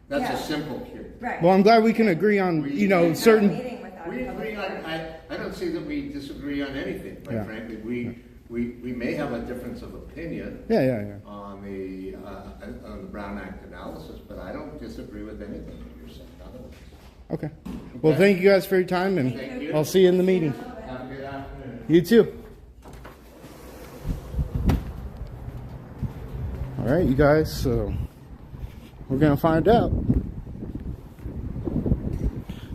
Speaker 5: That's
Speaker 2: Yeah.
Speaker 5: a simple cue.
Speaker 2: Right.
Speaker 1: Well, I'm glad we can agree on, you know, certain...
Speaker 2: Meeting without
Speaker 5: We
Speaker 2: a public
Speaker 5: agree on,
Speaker 2: forum.
Speaker 5: I don't see that we disagree on anything, quite
Speaker 1: Yeah.
Speaker 5: frankly. We may have a difference of opinion
Speaker 1: Yeah.
Speaker 5: on the Brown Act analysis, but I don't disagree with anything that you're saying otherwise.
Speaker 1: Okay. Well, thank you guys for your time, and
Speaker 5: Thank you.
Speaker 1: I'll see you in the meeting.
Speaker 5: Have a good afternoon.
Speaker 1: You too. All right, you guys, so we're going to find out.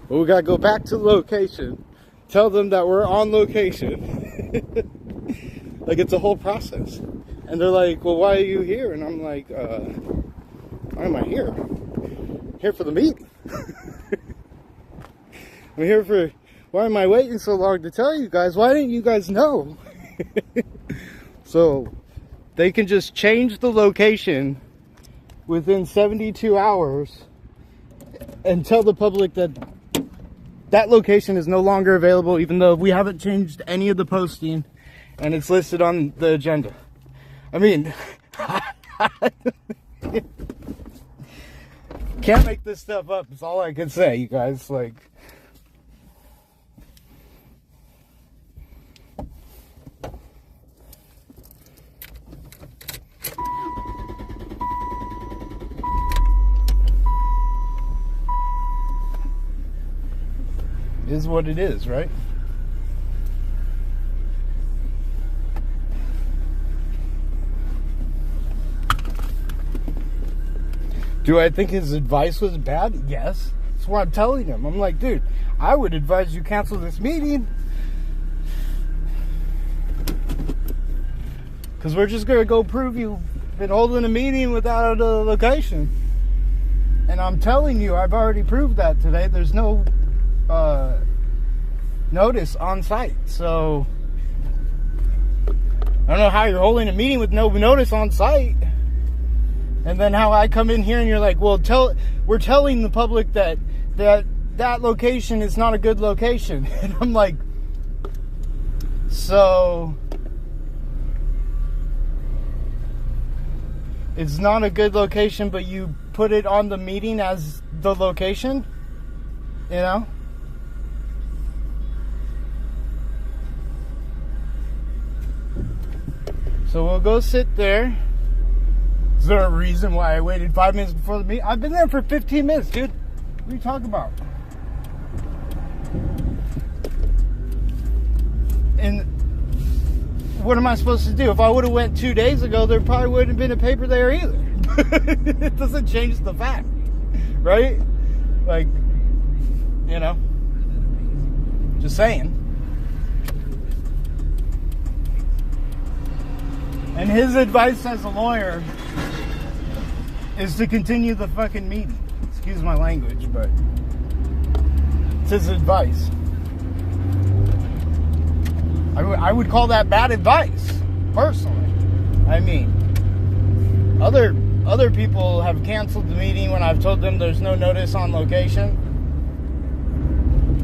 Speaker 1: But we got to go back to the location, tell them that we're on location. Like, it's a whole process. And they're like, well, why are you here? And I'm like, why am I here? I'm here for the meeting. I'm here for, why am I waiting so long to tell you guys? Why didn't you guys know? So they can just change the location within 72 hours and tell the public that that location is no longer available, even though we haven't changed any of the posting and it's listed on the agenda. I mean, can't make this stuff up. It's all I can say, you guys. Like, it is what it is, right? Do I think his advice was bad? Yes. That's what I'm telling him. I'm like, dude, I would advise you cancel this meeting. Because we're just going to go prove you've been holding a meeting without a location. And I'm telling you, I've already proved that today. There's no notice on site. So, I don't know how you're holding a meeting with no notice on site. And then how I come in here and you're like, well, we're telling the public that location is not a good location. And I'm like, so it's not a good location, but you put it on the meeting as the location, you know? So we'll go sit there. Is there a reason why I waited 5 minutes before the meeting? I've been there for 15 minutes, dude. What are you talking about? And what am I supposed to do? If I would have went 2 days ago, there probably wouldn't have been a paper there either. It doesn't change the fact, right? Like, you know, just saying. And his advice as a lawyer is to continue the fucking meeting. Excuse my language, but it's his advice. I would call that bad advice, personally. I mean, other people have canceled the meeting when I've told them there's no notice on location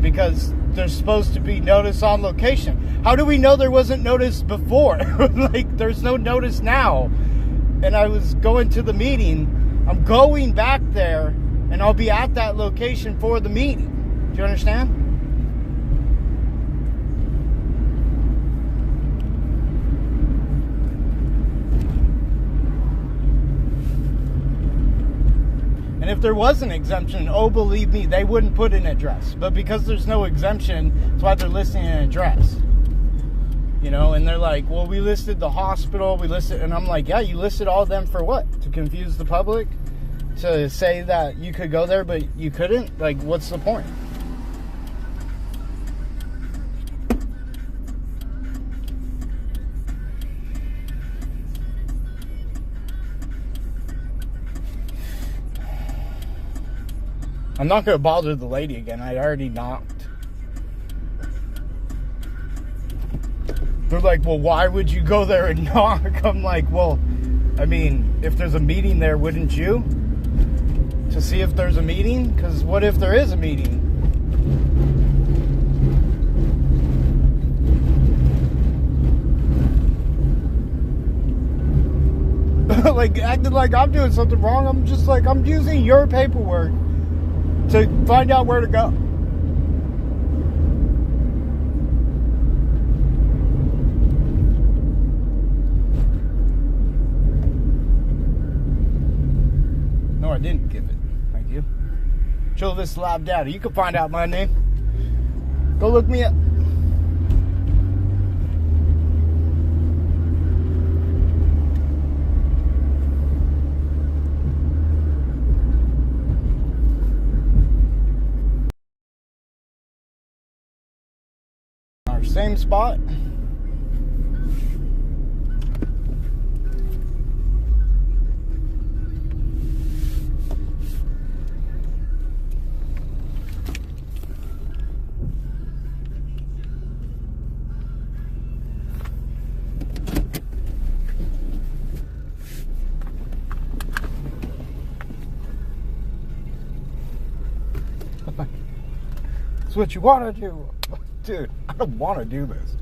Speaker 1: because there's supposed to be notice on location. How do we know there wasn't notice before? Like, there's no notice now. And I was going to the meeting. I'm going back there, and I'll be at that location for the meeting. Do you understand? And if there was an exemption, oh, believe me, they wouldn't put an address. But because there's no exemption, that's why they're listing an address. You know, and they're like, well, we listed the hospital, we listed, and I'm like, yeah, you listed all of them for what? To confuse the public? To say that you could go there, but you couldn't? Like, what's the point? I'm not going to bother the lady again. I already knocked. They're like, well, why would you go there and knock? I'm like, well, I mean, if there's a meeting there, wouldn't you? To see if there's a meeting? Because what if there is a meeting? Like, acting like I'm doing something wrong. I'm just like, I'm using your paperwork to find out where to go. No, I didn't give it. Thank you. Chill this lab data. You can find out my name. Go look me up. Our same spot. It's what you want to do. Dude, I don't want to do this.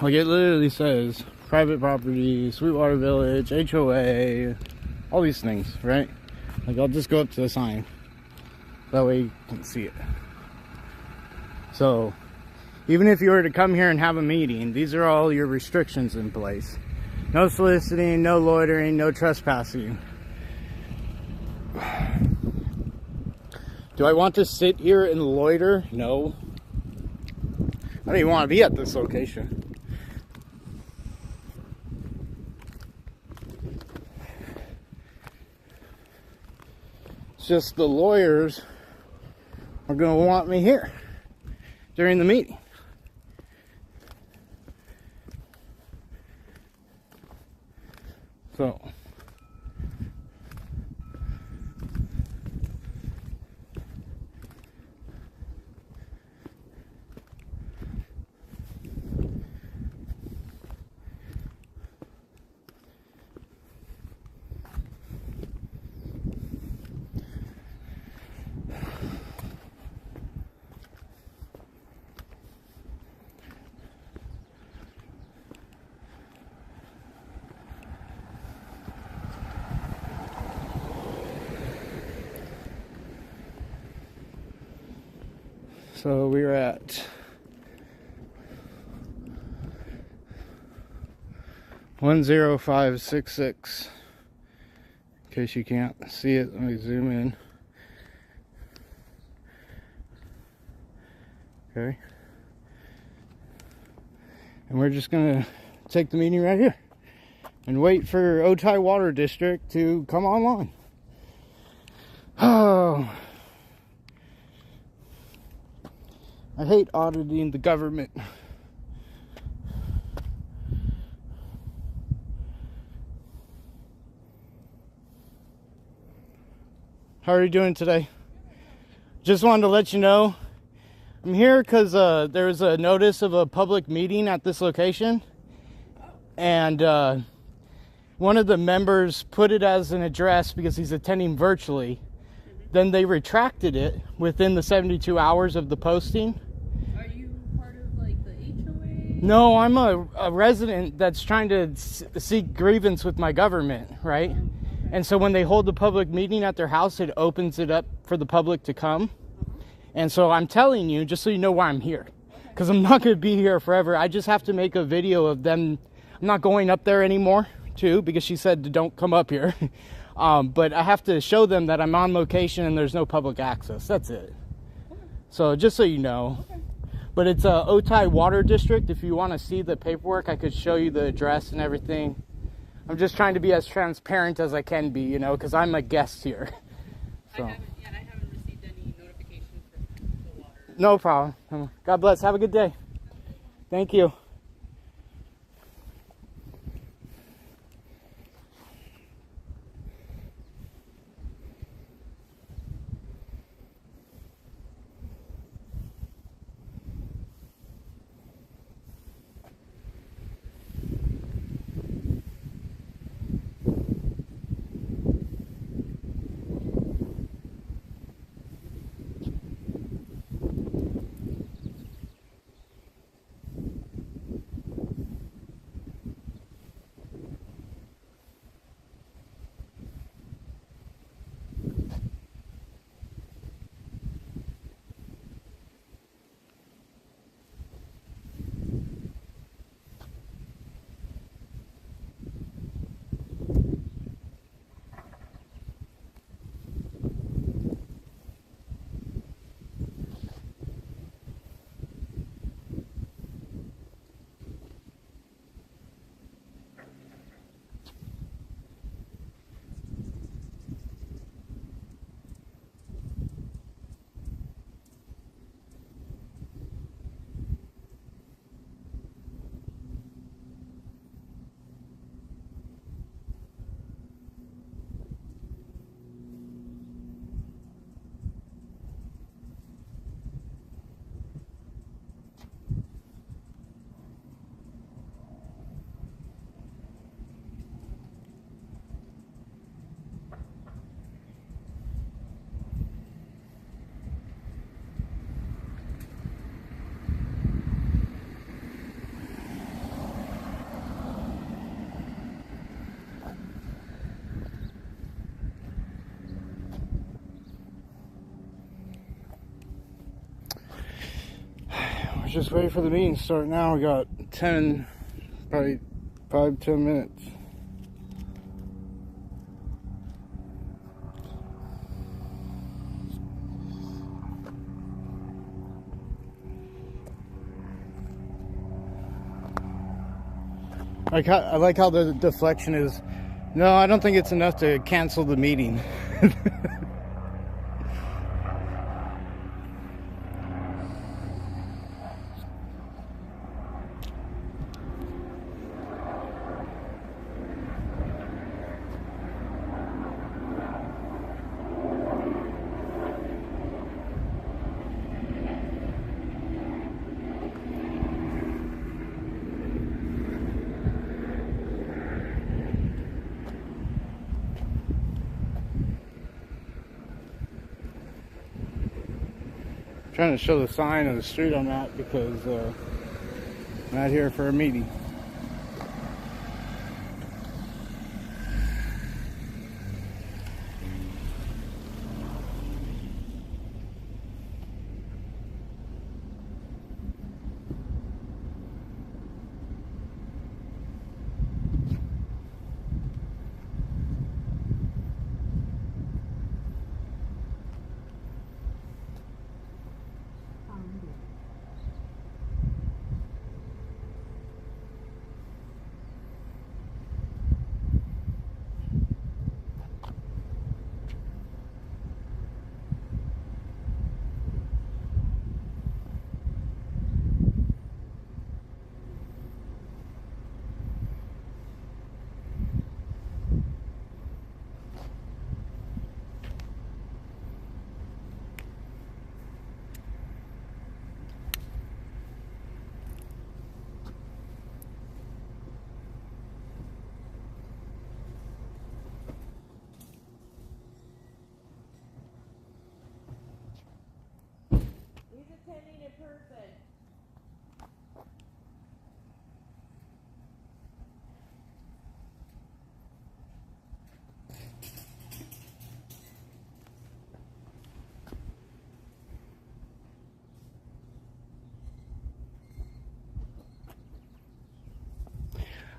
Speaker 1: Like, it literally says private property, Sweetwater Village, HOA, all these things, right? Like, I'll just go up to the sign. That way you can see it. So, even if you were to come here and have a meeting, these are all your restrictions in place. No soliciting, no loitering, no trespassing. Do I want to sit here and loiter? No. I don't even want to be at this location. It's just the lawyers are going to want me here during the meeting. So, So we're at 10566. In case you can't see it, let me zoom in. Okay. And we're just gonna take the meeting right here and wait for Otay Water District to come online. Oh. I hate auditing the government. How are you doing today? Just wanted to let you know I'm here because there's a notice of a public meeting at this location, and one of the members put it as an address because he's attending virtually. Then they retracted it within the 72 hours of the posting.
Speaker 6: Are you part of like the HOA?
Speaker 1: No, I'm a resident that's trying to seek grievance with my government, right?
Speaker 6: Okay.
Speaker 1: And so when they hold the public meeting at their house, it opens it up for the public to come. And so I'm telling you, just so you know why I'm here, because I'm not going to be here forever. I just have to make a video of them. I'm not going up there anymore, too, because she said don't come up here. But I have to show them that I'm on location and there's no public access. That's it. So just so you know. But it's a Otay Water District. If you want to see the paperwork, I could show you the address and everything. I'm just trying to be as transparent as I can be, you know, because I'm a guest here. So.
Speaker 6: I haven't received any notification from the water.
Speaker 1: No problem. God bless. Have a good day. Thank you. Just wait for the meeting to start now. We got 10, probably 5-10 minutes. I like how the deflection is, no, I don't think it's enough to cancel the meeting. Trying to show the sign of the street I'm at because I'm out here for a meeting.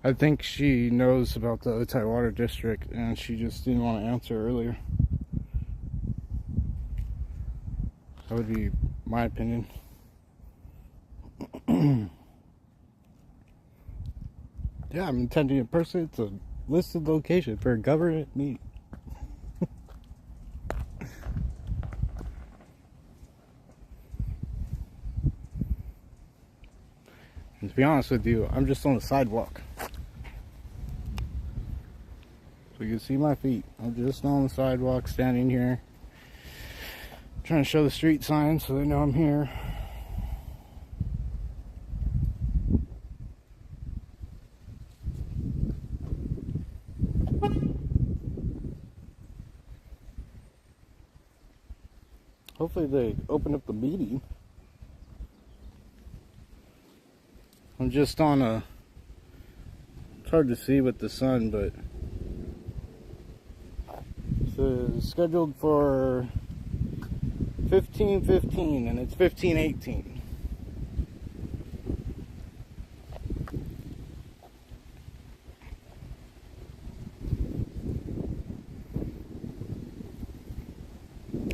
Speaker 1: I think she knows about the Otay Water District and she just didn't want to answer earlier. That would be my opinion. Yeah, I'm attending in person. It's a listed location for a government meeting. And to be honest with you, I'm just on the sidewalk. So you can see my feet. I'm just on the sidewalk, standing here. Trying to show the street sign so they know I'm here. Hopefully they open up the meeting. I'm just on a, it's hard to see with the sun, but it's scheduled for 15:15 and it's 15:18.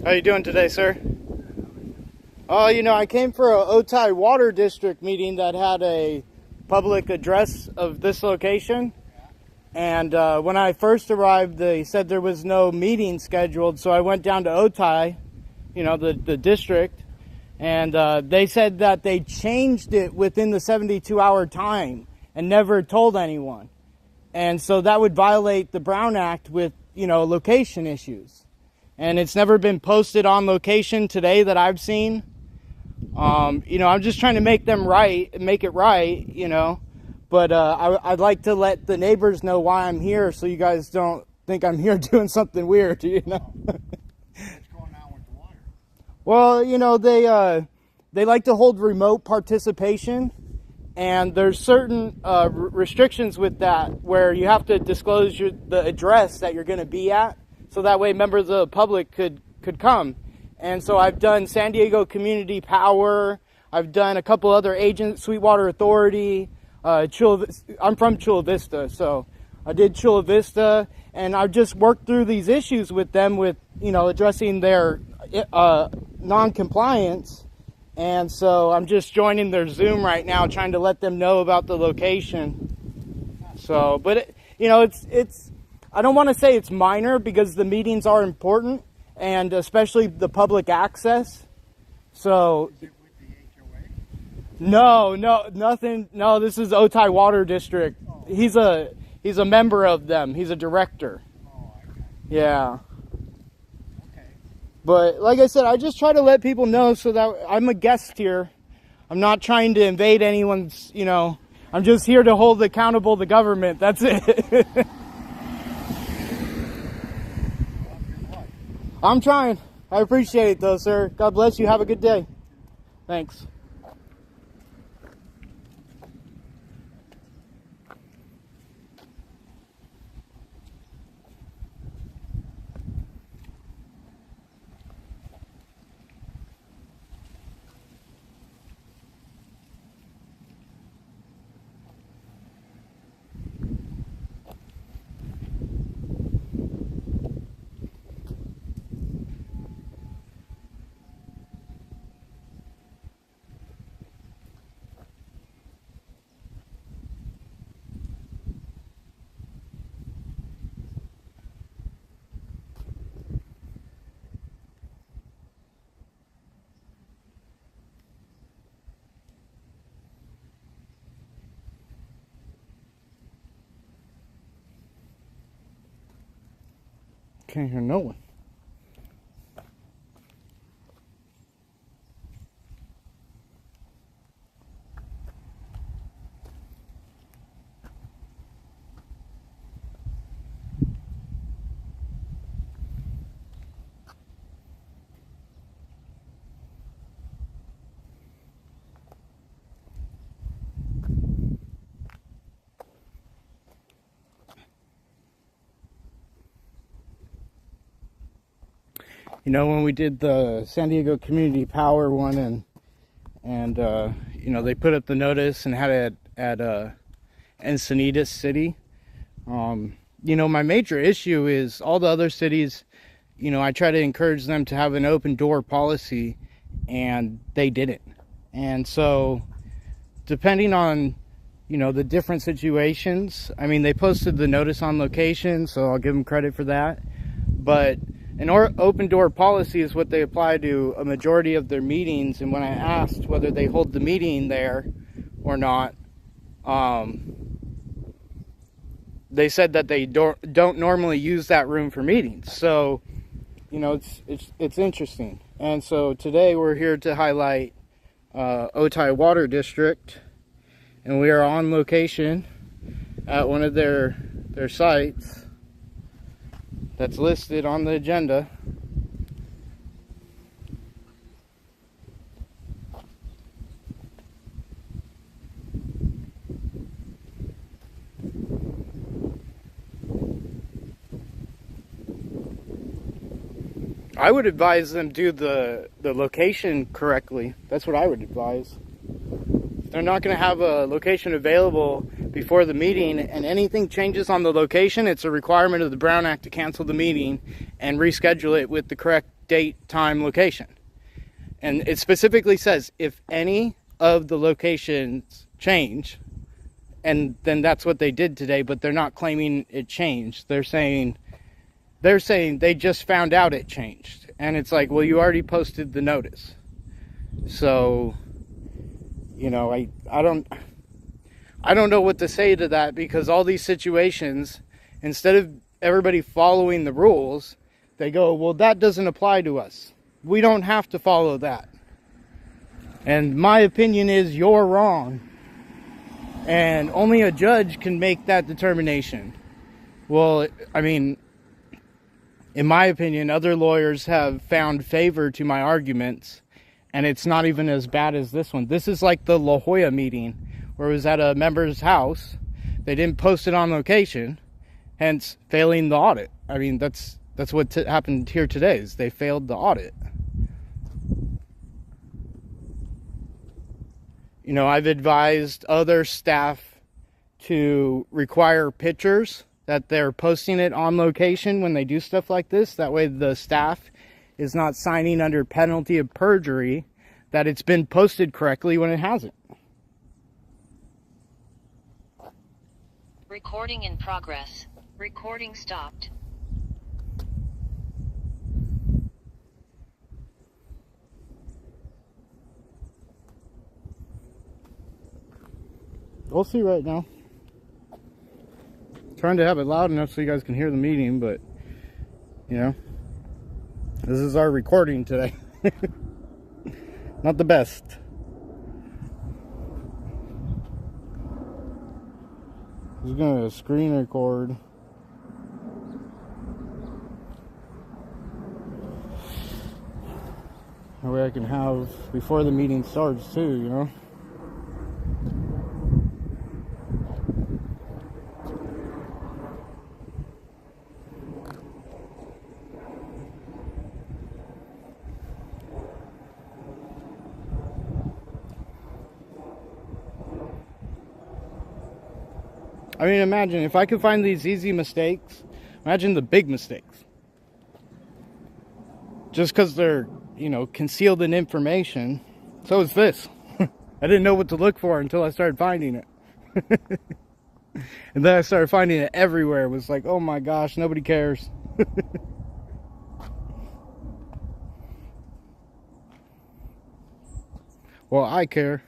Speaker 1: How you doing today, sir? Oh, you know, I came for a Otay Water District meeting that had a public address of this location. And when I first arrived, they said there was no meeting scheduled. So I went down to Otay, you know, the district. And they said that they changed it within the 72-hour time and never told anyone. And so that would violate the Brown Act with, you know, location issues. And it's never been posted on location today that I've seen. You know, I'm just trying to make it right, you know. But I'd like to let the neighbors know why I'm here so you guys don't think I'm here doing something weird, you know.
Speaker 5: What's going on with the water?
Speaker 1: Well, you know, they like to hold remote participation. And there's certain restrictions with that where you have to disclose the address that you're going to be at. So that way members of the public could come. And so I've done San Diego Community Power. I've done a couple other agents, Sweetwater Authority. I'm from Chula Vista, so I did Chula Vista. And I've just worked through these issues with them with, you know, addressing their non-compliance. And so I'm just joining their Zoom right now, trying to let them know about the location. So, but, you know, it's I don't want to say it's minor because the meetings are important, and especially the public access. So,
Speaker 5: Is it with the HOA?
Speaker 1: no, nothing. No, this is Otay Water District. He's a member of them. He's a director.
Speaker 5: Oh, I got it.
Speaker 1: Yeah.
Speaker 5: Okay.
Speaker 1: But like I said, I just try to let people know so that I'm a guest here. I'm not trying to invade anyone's, you know, I'm just here to hold accountable the government. That's it. I'm trying. I appreciate it though, sir. God bless you. Have a good day. Thanks. Can't hear no one. You know, when we did the San Diego Community Power one and you know, they put up the notice and had Encinitas City. You know, my major issue is all the other cities, you know, I try to encourage them to have an open door policy, and they didn't. And so, depending on, you know, the different situations, I mean, they posted the notice on location, so I'll give them credit for that. But an open door policy is what they apply to a majority of their meetings. And when I asked whether they hold the meeting there or not, they said that they don't normally use that room for meetings. So, you know, it's interesting. And so today we're here to highlight Otay Water District, and we are on location at one of their sites that's listed on the agenda. I would advise them do the location correctly. That's what I would advise. If they're not going to have a location available before the meeting, and anything changes on the location, it's a requirement of the Brown Act to cancel the meeting and reschedule it with the correct date, time, location. And it specifically says if any of the locations change, and then that's what they did today, but they're not claiming it changed. They're saying they just found out it changed. And it's like, well, you already posted the notice. So, you know, I don't know what to say to that, because all these situations, instead of everybody following the rules, they go, well, that doesn't apply to us. We don't have to follow that. And my opinion is you're wrong. And only a judge can make that determination. Well, I mean, in my opinion, other lawyers have found favor to my arguments, and it's not even as bad as this one. This is like the La Jolla meeting, where it was at a member's house. They didn't post it on location, hence failing the audit. I mean, that's what happened here today, is they failed the audit. You know, I've advised other staff to require pictures that they're posting it on location when they do stuff like this. That way the staff is not signing under penalty of perjury that it's been posted correctly when it hasn't.
Speaker 7: Recording in progress. Recording stopped.
Speaker 1: We'll see right now. Trying to have it loud enough so you guys can hear the meeting, but you know, this is our recording today. Not the best. Just gonna screen record. That way I can have before the meeting starts too, you know. I mean, imagine if I could find these easy mistakes, imagine the big mistakes. Just because they're, you know, concealed in information. So is this. I didn't know what to look for until I started finding it. And then I started finding it everywhere. It was like, oh my gosh, nobody cares. Well, I care.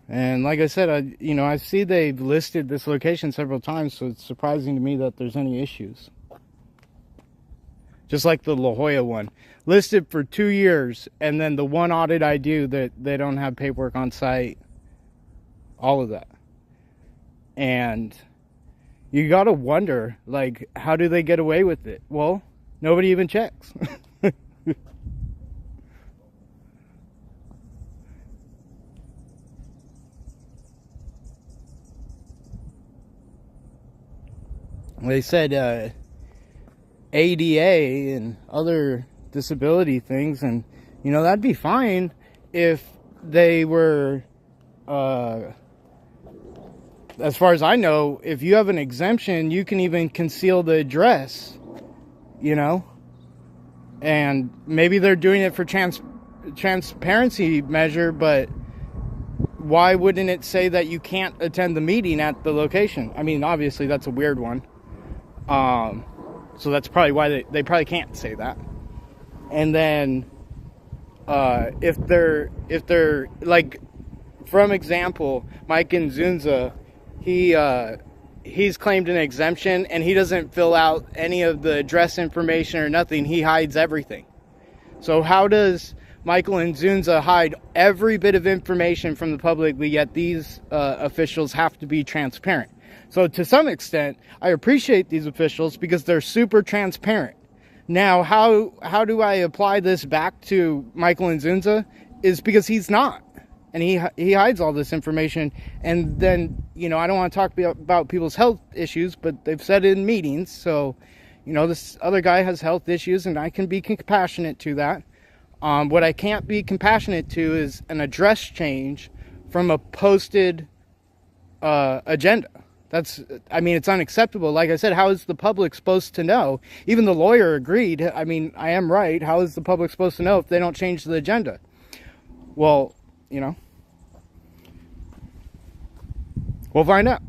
Speaker 1: And like I said, I see they've listed this location several times, so it's surprising to me that there's any issues. Just like the La Jolla one. Listed for 2 years, and then the one audit I do that they don't have paperwork on site. All of that. And you gotta wonder, like, how do they get away with it? Well, nobody even checks. They said ADA and other disability things, and you know, that'd be fine if they were, as far as I know, if you have an exemption, you can even conceal the address, you know, and maybe they're doing it for transparency measure, but why wouldn't it say that you can't attend the meeting at the location? I mean, obviously that's a weird one. So that's probably why they probably can't say that. And then, if they're like, from example, Mike Nzunza, he's claimed an exemption and he doesn't fill out any of the address information or nothing. He hides everything. So how does Michael Nzunza hide every bit of information from the public, but yet these officials have to be transparent? So to some extent, I appreciate these officials because they're super transparent. Now, how do I apply this back to Michael Nzunza? Is because he's not. And he hides all this information. And then, you know, I don't want to talk about people's health issues, but they've said it in meetings. So, you know, this other guy has health issues, and I can be compassionate to that. What I can't be compassionate to is an address change from a posted agenda. I mean, it's unacceptable. Like I said, how is the public supposed to know? Even the lawyer agreed. I mean, I am right. How is the public supposed to know if they don't change the agenda? Well, you know, we'll find out.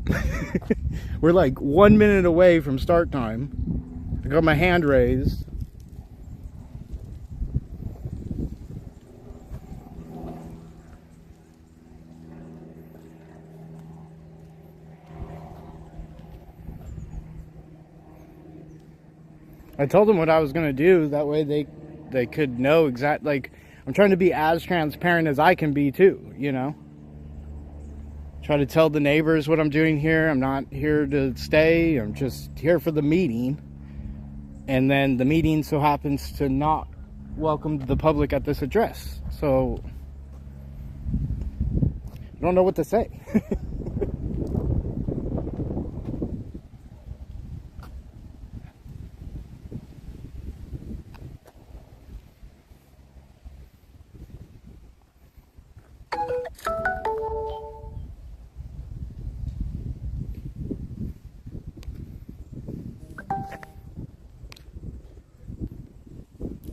Speaker 1: We're like 1 minute away from start time. I got my hand raised. I told them what I was going to do. That way they could know exactly. Like, I'm trying to be as transparent as I can be too, you know. Try to tell the neighbors what I'm doing here. I'm not here to stay. I'm just here for the meeting. And then the meeting so happens to not welcome the public at this address. So, I don't know what to say.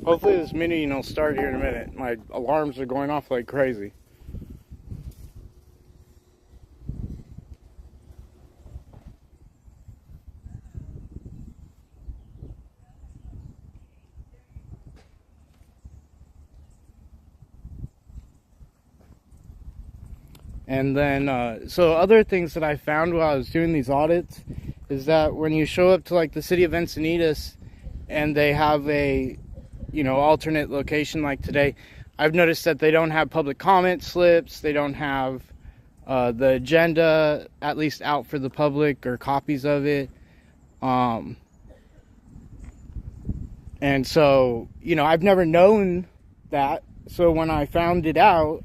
Speaker 1: Hopefully this meeting will start here in a minute. My alarms are going off like crazy. And then, so other things that I found while I was doing these audits is that when you show up to like the city of Encinitas and they have a, you know, alternate location like today, I've noticed that they don't have public comment slips. They don't have the agenda at least out for the public or copies of it. And so, you know, I've never known that. So when I found it out,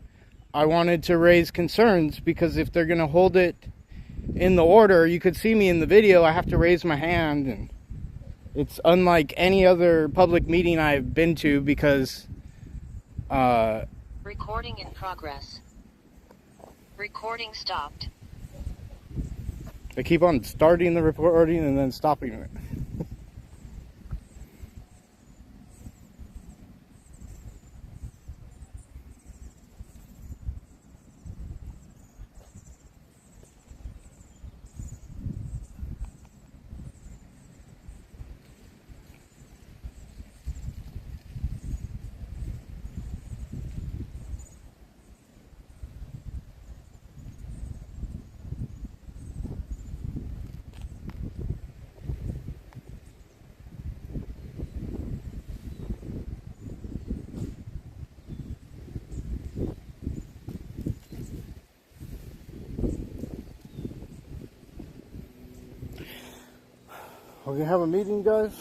Speaker 1: I wanted to raise concerns, because if they're going to hold it in the order, you could see me in the video, I have to raise my hand, and it's unlike any other public meeting I've been to, because
Speaker 7: Recording in progress. Recording stopped.
Speaker 1: they keep on starting the recording and then stopping it. We're gonna have a meeting, guys.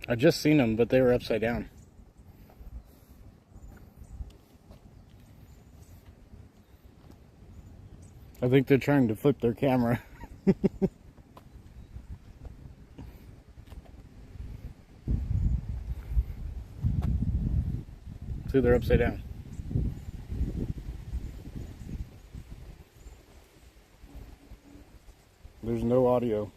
Speaker 1: I just seen them, but they were upside down. I think they're trying to flip their camera. See, they're upside down. There's no audio.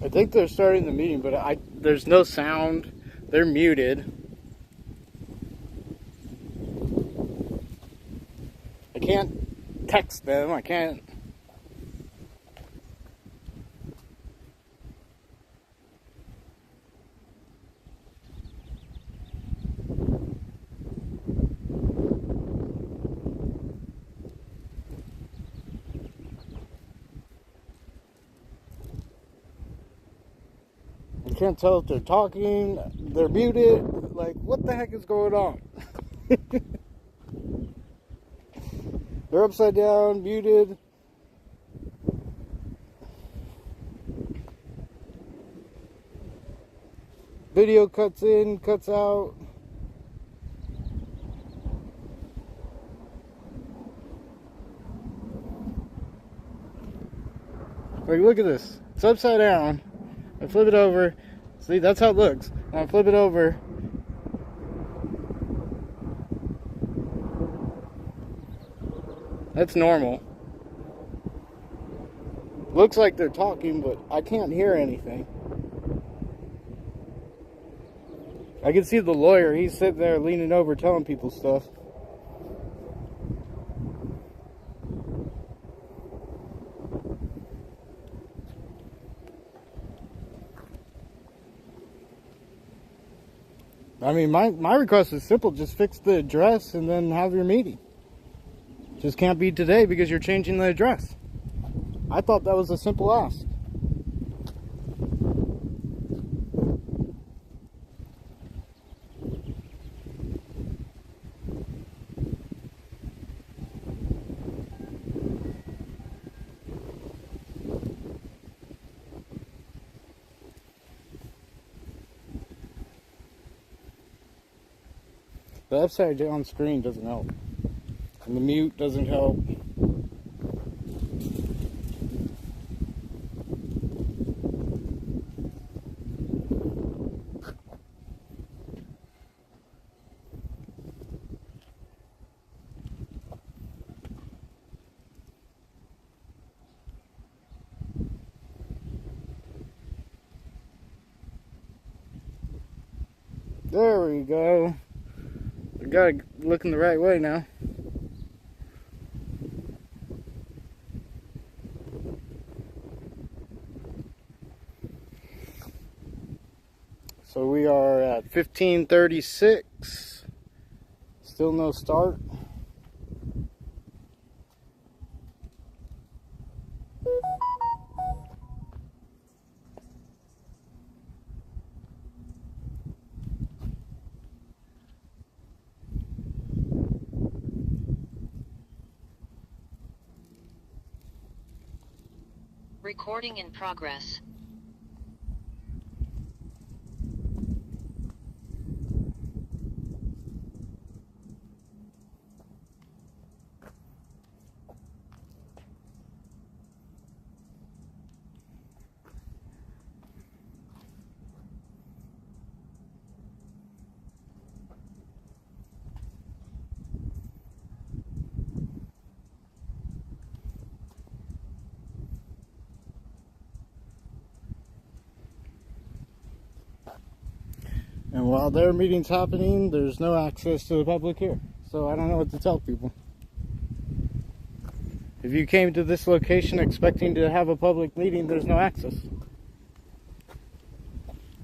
Speaker 1: I think they're starting the meeting, but there's no sound. They're muted. I can't text them. I can't. I can't tell if they're talking, they're muted. Like, what the heck is going on? They're upside down, muted. Video cuts in, cuts out. Like, look at this. It's upside down. I flip it over. See, that's how it looks. Now I flip it over. That's normal. Looks like they're talking, but I can't hear anything. I can see the lawyer. He's sitting there leaning over telling people stuff. I mean, my request is simple. Just fix the address and then have your meeting. Just can't be today because you're changing the address. I thought that was a simple ask. The upside down screen doesn't help. And the mute doesn't help. There we go. We gotta look in the right way now. So we are at 15:36. Still no start.
Speaker 7: Recording in progress.
Speaker 1: And while their meeting's happening, there's no access to the public here. So I don't know what to tell people. If you came to this location expecting to have a public meeting, there's no access.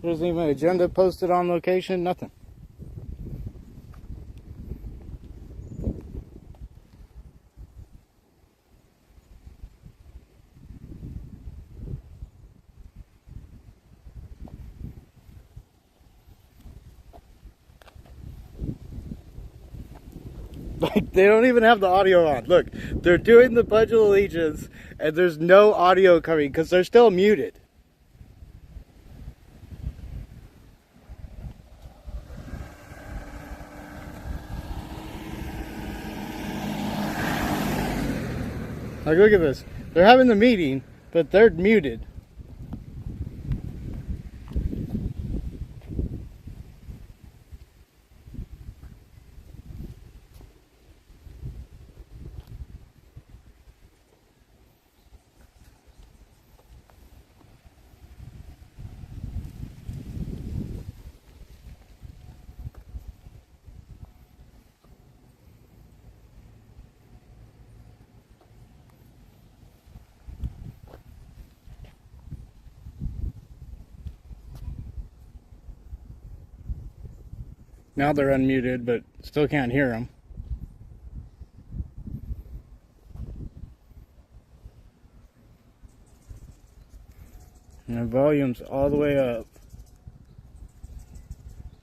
Speaker 1: There's even an agenda posted on location, nothing. Like, they don't even have the audio on. Look, they're doing the Pledge of Allegiance, and there's no audio coming because they're still muted. Like, look at this. They're having the meeting, but they're muted. Now they're unmuted, but still can't hear them. And the volume's all the way up.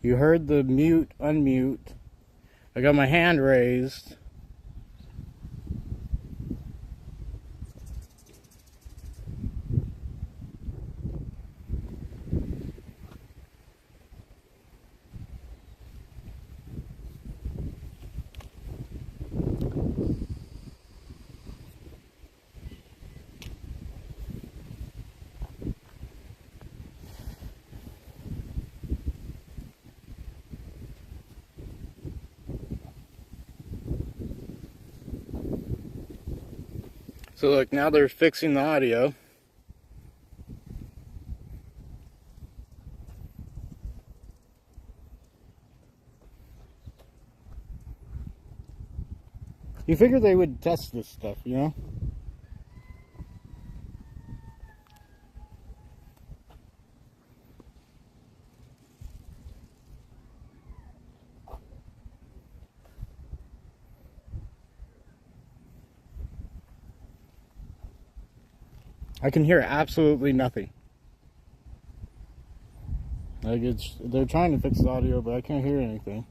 Speaker 1: You heard the mute, unmute. I got my hand raised. So look, now they're fixing the audio. You figure they would test this stuff, you know? I can hear absolutely nothing. Like, they're trying to fix the audio, but I can't hear anything.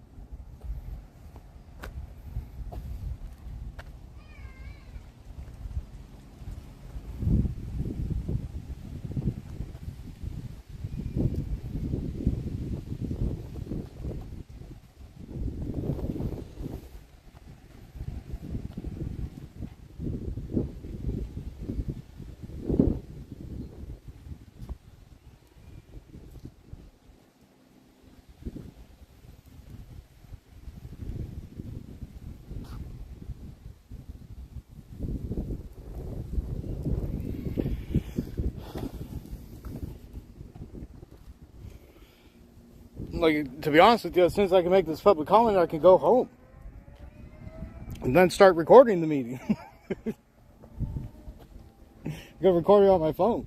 Speaker 1: Like, to be honest with you, as soon as I can make this public comment, I can go home. And then start recording the meeting. Go record it on my phone.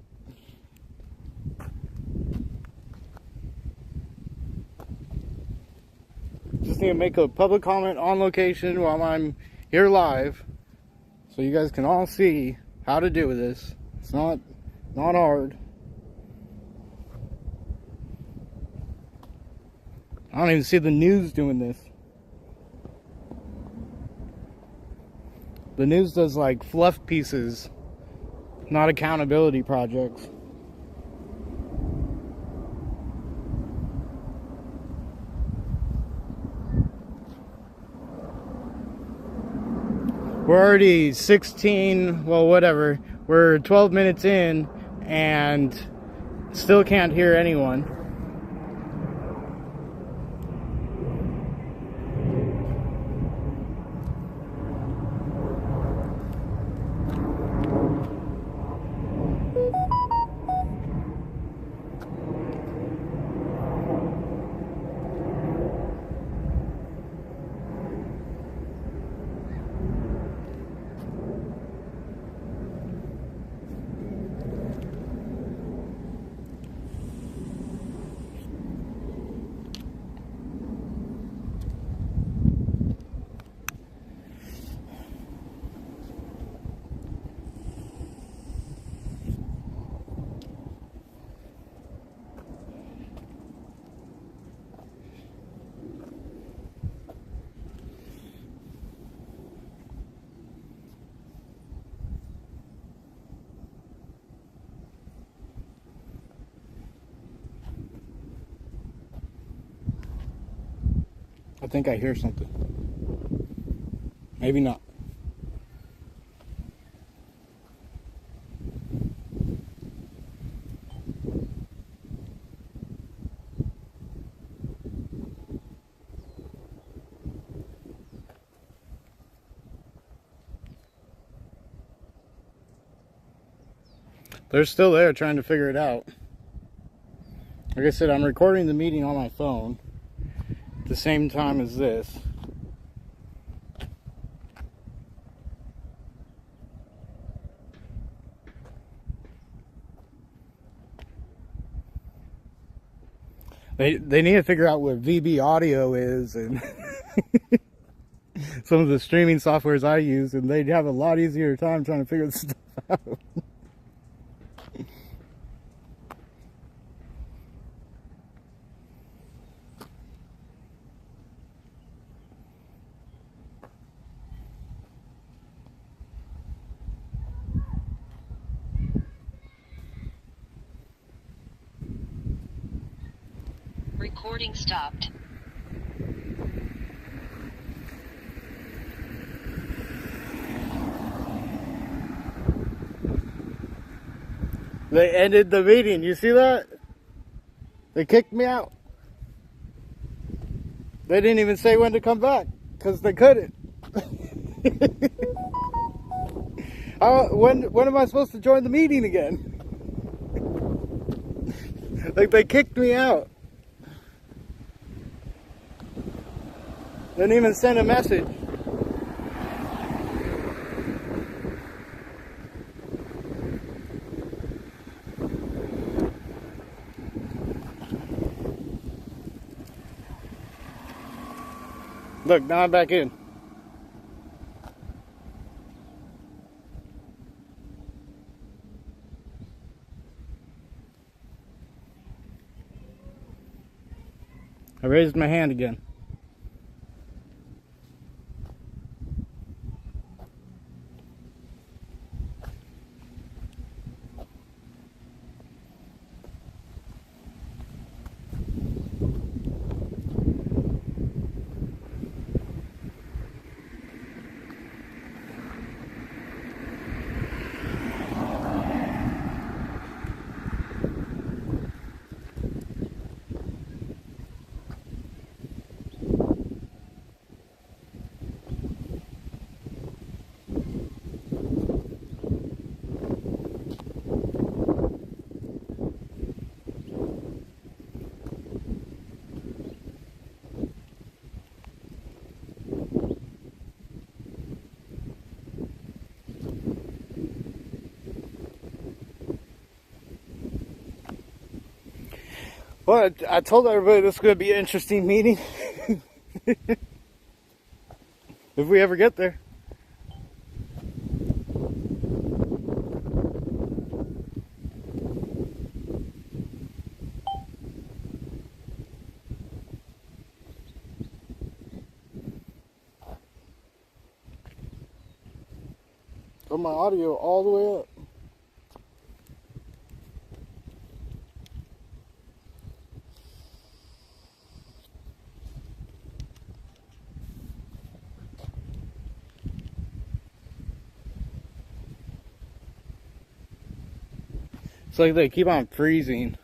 Speaker 1: Just need to make a public comment on location while I'm here live, so you guys can all see how to do this. It's not hard. I don't even see the news doing this. The news does like fluff pieces, not accountability projects. We're already 16, well, whatever. We're 12 minutes in and still can't hear anyone. think I hear something. Maybe not. They're still there trying to figure it out. Like I said, I'm recording the meeting on my phone at the same time as this. They need to figure out what VB audio is and some of the streaming softwares I use, and they'd have a lot easier time trying to figure this stuff out.
Speaker 7: Recording stopped.
Speaker 1: They ended the meeting. You see that? They kicked me out. They didn't even say when to come back because they couldn't. When am I supposed to join the meeting again? Like, they kicked me out. Didn't even send a message. Look, now I'm back in. I raised my hand again. Well, I told everybody this is going to be an interesting meeting. If we ever get there. Put my audio all the way up. It's like they keep on freezing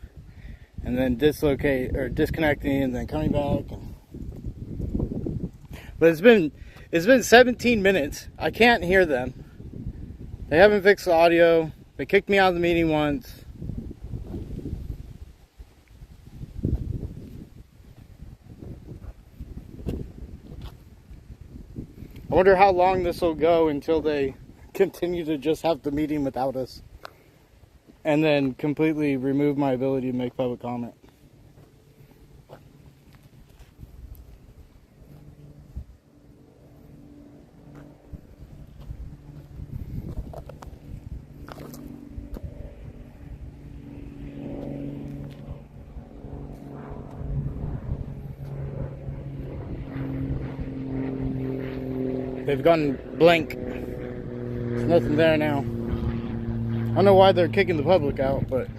Speaker 1: and then disconnecting and then coming back. But it's been 17 minutes. I can't hear them. They haven't fixed the audio. They kicked me out of the meeting once. I wonder how long this will go until they continue to just have the meeting without us. And then completely remove my ability to make public comment. They've gone blank. There's nothing there now. I don't know why they're kicking the public out, but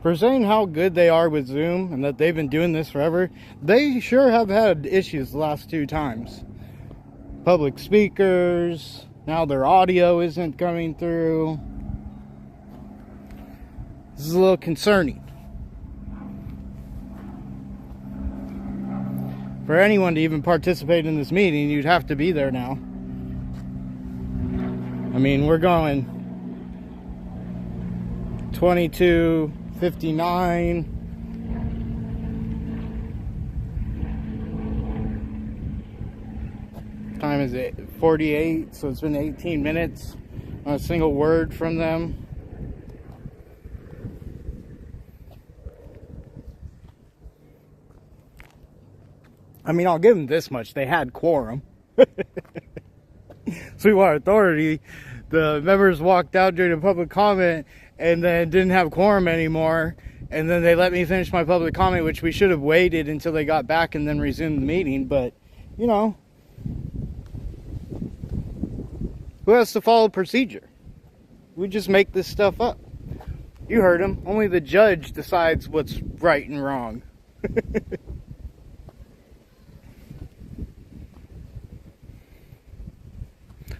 Speaker 1: For saying how good they are with Zoom and that they've been doing this forever, they sure have had issues the last 2 times. Public speakers, now their audio isn't coming through. This is a little concerning. For anyone to even participate in this meeting, you'd have to be there now. I mean, we're going 22:59. Time is 8:48, so it's been 18 minutes. Not a single word from them. I mean, I'll give them this much. They had quorum. Sweetwater Authority, the members walked out during a public comment and then didn't have quorum anymore. And then they let me finish my public comment, which we should have waited until they got back and then resumed the meeting. But, you know, who has to follow procedure? We just make this stuff up. You heard him. Only the judge decides what's right and wrong.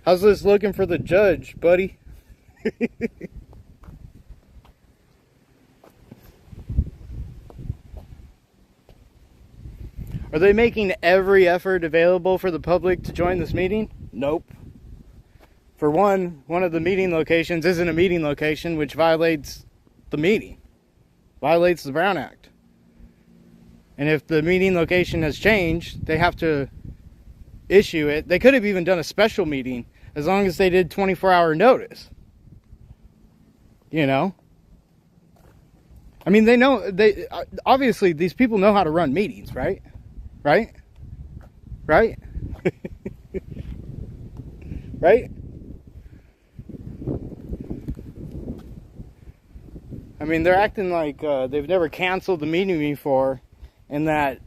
Speaker 1: How's this looking for the judge, buddy? Are they making every effort available for the public to join this meeting? Nope. For one of the meeting locations isn't a meeting location, which violates the meeting. Violates the Brown Act. And if the meeting location has changed, they have to issue it. They could have even done a special meeting as long as they did 24-hour notice. You know? I mean, they know, obviously these people know how to run meetings, right? Right? Right? Right? I mean, they're acting like they've never canceled the meeting before, and that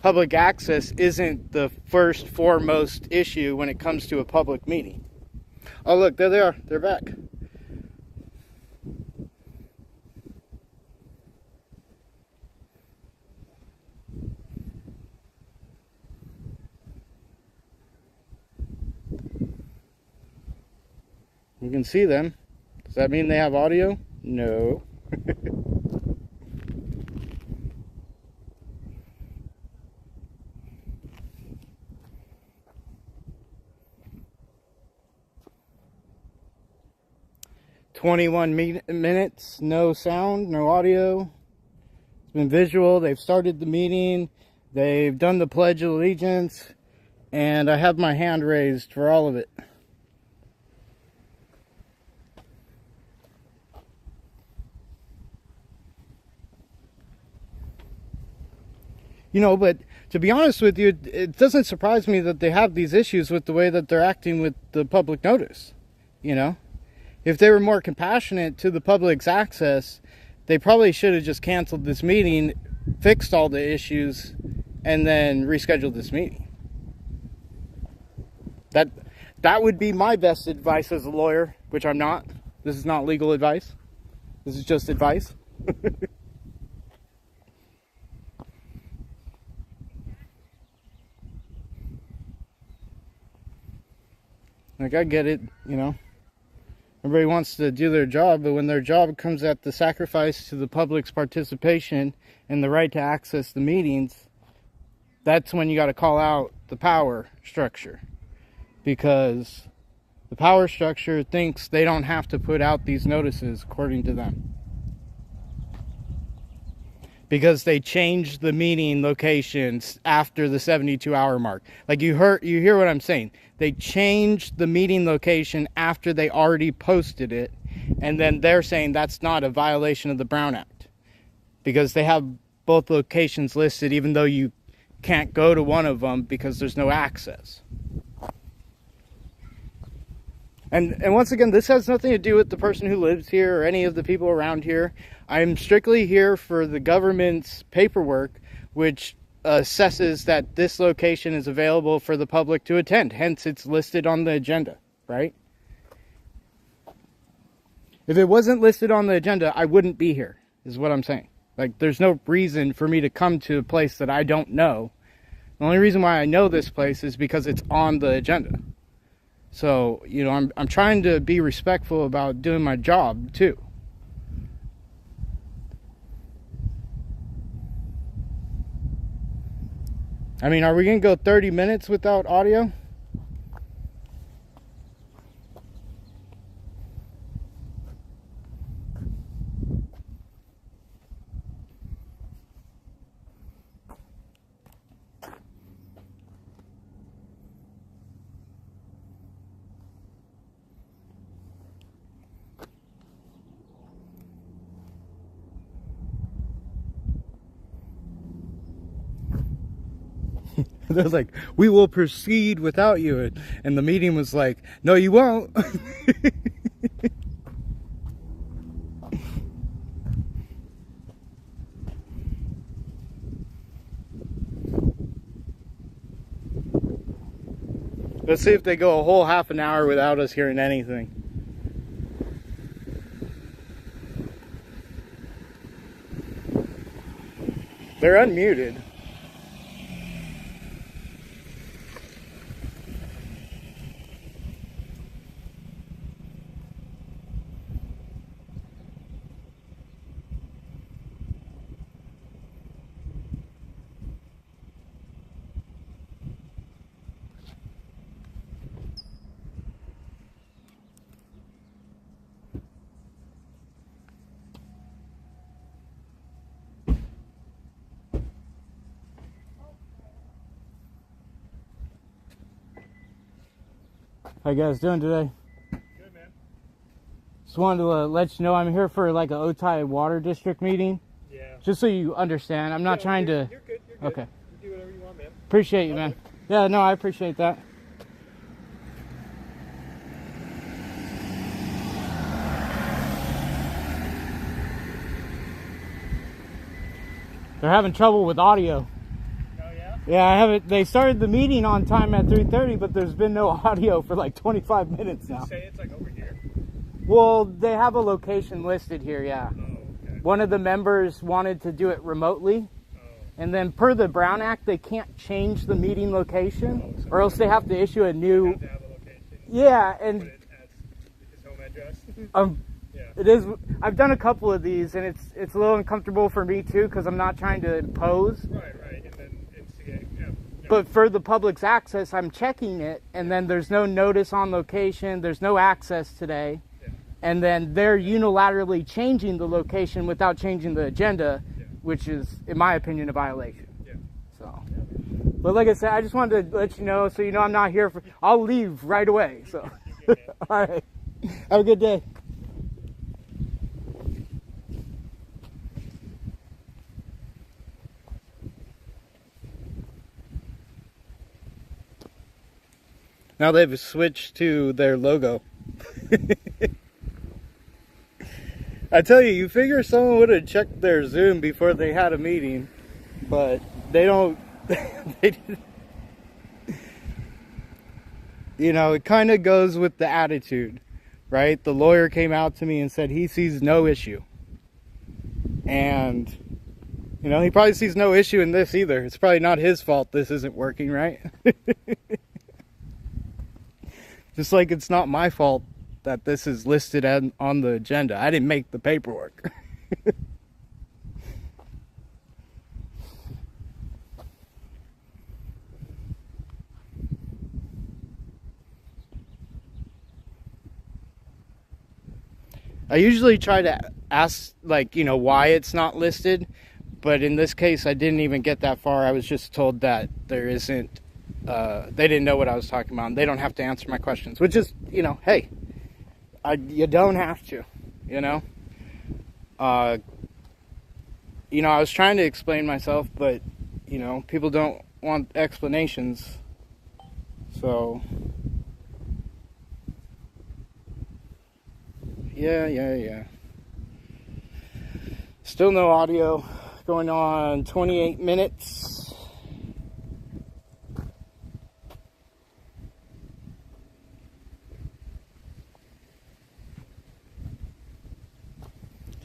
Speaker 1: public access isn't the first foremost issue when it comes to a public meeting. Oh, look, there they are. They're back. You can see them. Does that mean they have audio? No. 21 minutes, no sound, no audio. It's been visual. They've started the meeting. They've done the Pledge of Allegiance. And I have my hand raised for all of it. You know, but to be honest with you, it doesn't surprise me that they have these issues with the way that they're acting with the public notice. You know, if they were more compassionate to the public's access, they probably should have just canceled this meeting, fixed all the issues, and then rescheduled this meeting. That would be my best advice as a lawyer, which I'm not. This is not legal advice. This is just advice. Like, I get it, you know. Everybody wants to do their job, but when their job comes at the sacrifice to the public's participation and the right to access the meetings, that's when you got to call out the power structure. Because the power structure thinks they don't have to put out these notices according to them. Because they changed the meeting locations after the 72-hour mark. Like, you hear what I'm saying. They changed the meeting location after they already posted it, and then they're saying that's not a violation of the Brown Act. Because they have both locations listed, even though you can't go to one of them because there's no access. And once again, this has nothing to do with the person who lives here or any of the people around here. I'm strictly here for the government's paperwork, which assesses that this location is available for the public to attend. Hence, it's listed on the agenda, right? If it wasn't listed on the agenda, I wouldn't be here. is what I'm saying. Like, there's no reason for me to come to a place that I don't know. The only reason why I know this place is because it's on the agenda. So, you know, I'm trying to be respectful about doing my job, too. I mean, are we going to go 30 minutes without audio? They're like, we will proceed without you. And the meeting was like, no, you won't. Let's see if they go a whole half an hour without us hearing anything. They're unmuted. How you guys doing today?
Speaker 3: Good, man.
Speaker 1: Just wanted to let you know I'm here for like a Otay Water District meeting.
Speaker 3: Yeah.
Speaker 1: Just so you understand, I'm not trying to...
Speaker 3: You're good, you're good.
Speaker 1: Okay.
Speaker 3: You do whatever you want, man.
Speaker 1: Appreciate you, man. Yeah, no, I appreciate that. They're having trouble with audio.
Speaker 3: Oh, yeah?
Speaker 1: Yeah, I haven't. They started the meeting on time at 3:30, but there's been no audio for like 25 minutes now.
Speaker 3: You say it's like over here?
Speaker 1: Well, they have a location listed here, yeah.
Speaker 3: Oh, okay.
Speaker 1: One of the members wanted to do it remotely,
Speaker 3: Oh,
Speaker 1: and then per the Brown Act, they can't change the meeting location,
Speaker 3: so
Speaker 1: or else they have to issue a
Speaker 3: you
Speaker 1: new.
Speaker 3: have to have a location.
Speaker 1: Yeah,
Speaker 3: Put
Speaker 1: and
Speaker 3: it as his home address. Yeah.
Speaker 1: it is. I've done a couple of these, and it's a little uncomfortable for me too, because I'm not trying to impose.
Speaker 3: Right, and then instigate, yeah.
Speaker 1: But for the public's access, I'm checking it, and then there's no notice on location, there's no access today,
Speaker 3: Yeah.
Speaker 1: and then they're unilaterally changing the location without changing the agenda,
Speaker 3: Yeah.
Speaker 1: which is, in my opinion, a violation.
Speaker 3: Yeah.
Speaker 1: So, but like I said, I just wanted to let you know, so you know I'm not here for. I'll leave right away. So,
Speaker 3: You're good, man.
Speaker 1: all right, have a good day. Now they've switched to their logo. I tell you, you figure someone would have checked their Zoom before they had a meeting, but they don't. They didn't. You know, it kind of goes with the attitude, right? The lawyer came out to me and said he sees no issue. And, you know, he probably sees no issue in this either. It's probably not his fault this isn't working, right? Just like it's not my fault that this is listed on the agenda. I didn't make the paperwork. I usually try to ask, like, you know, why it's not listed. But in this case, I didn't even get that far. I was just told that there isn't... they didn't know what I was talking about, and they don't have to answer my questions, which is, you know, hey, you don't have to, you know. You know, I was trying to explain myself, but, you know, people don't want explanations, so, yeah. Still no audio, going on 28 minutes.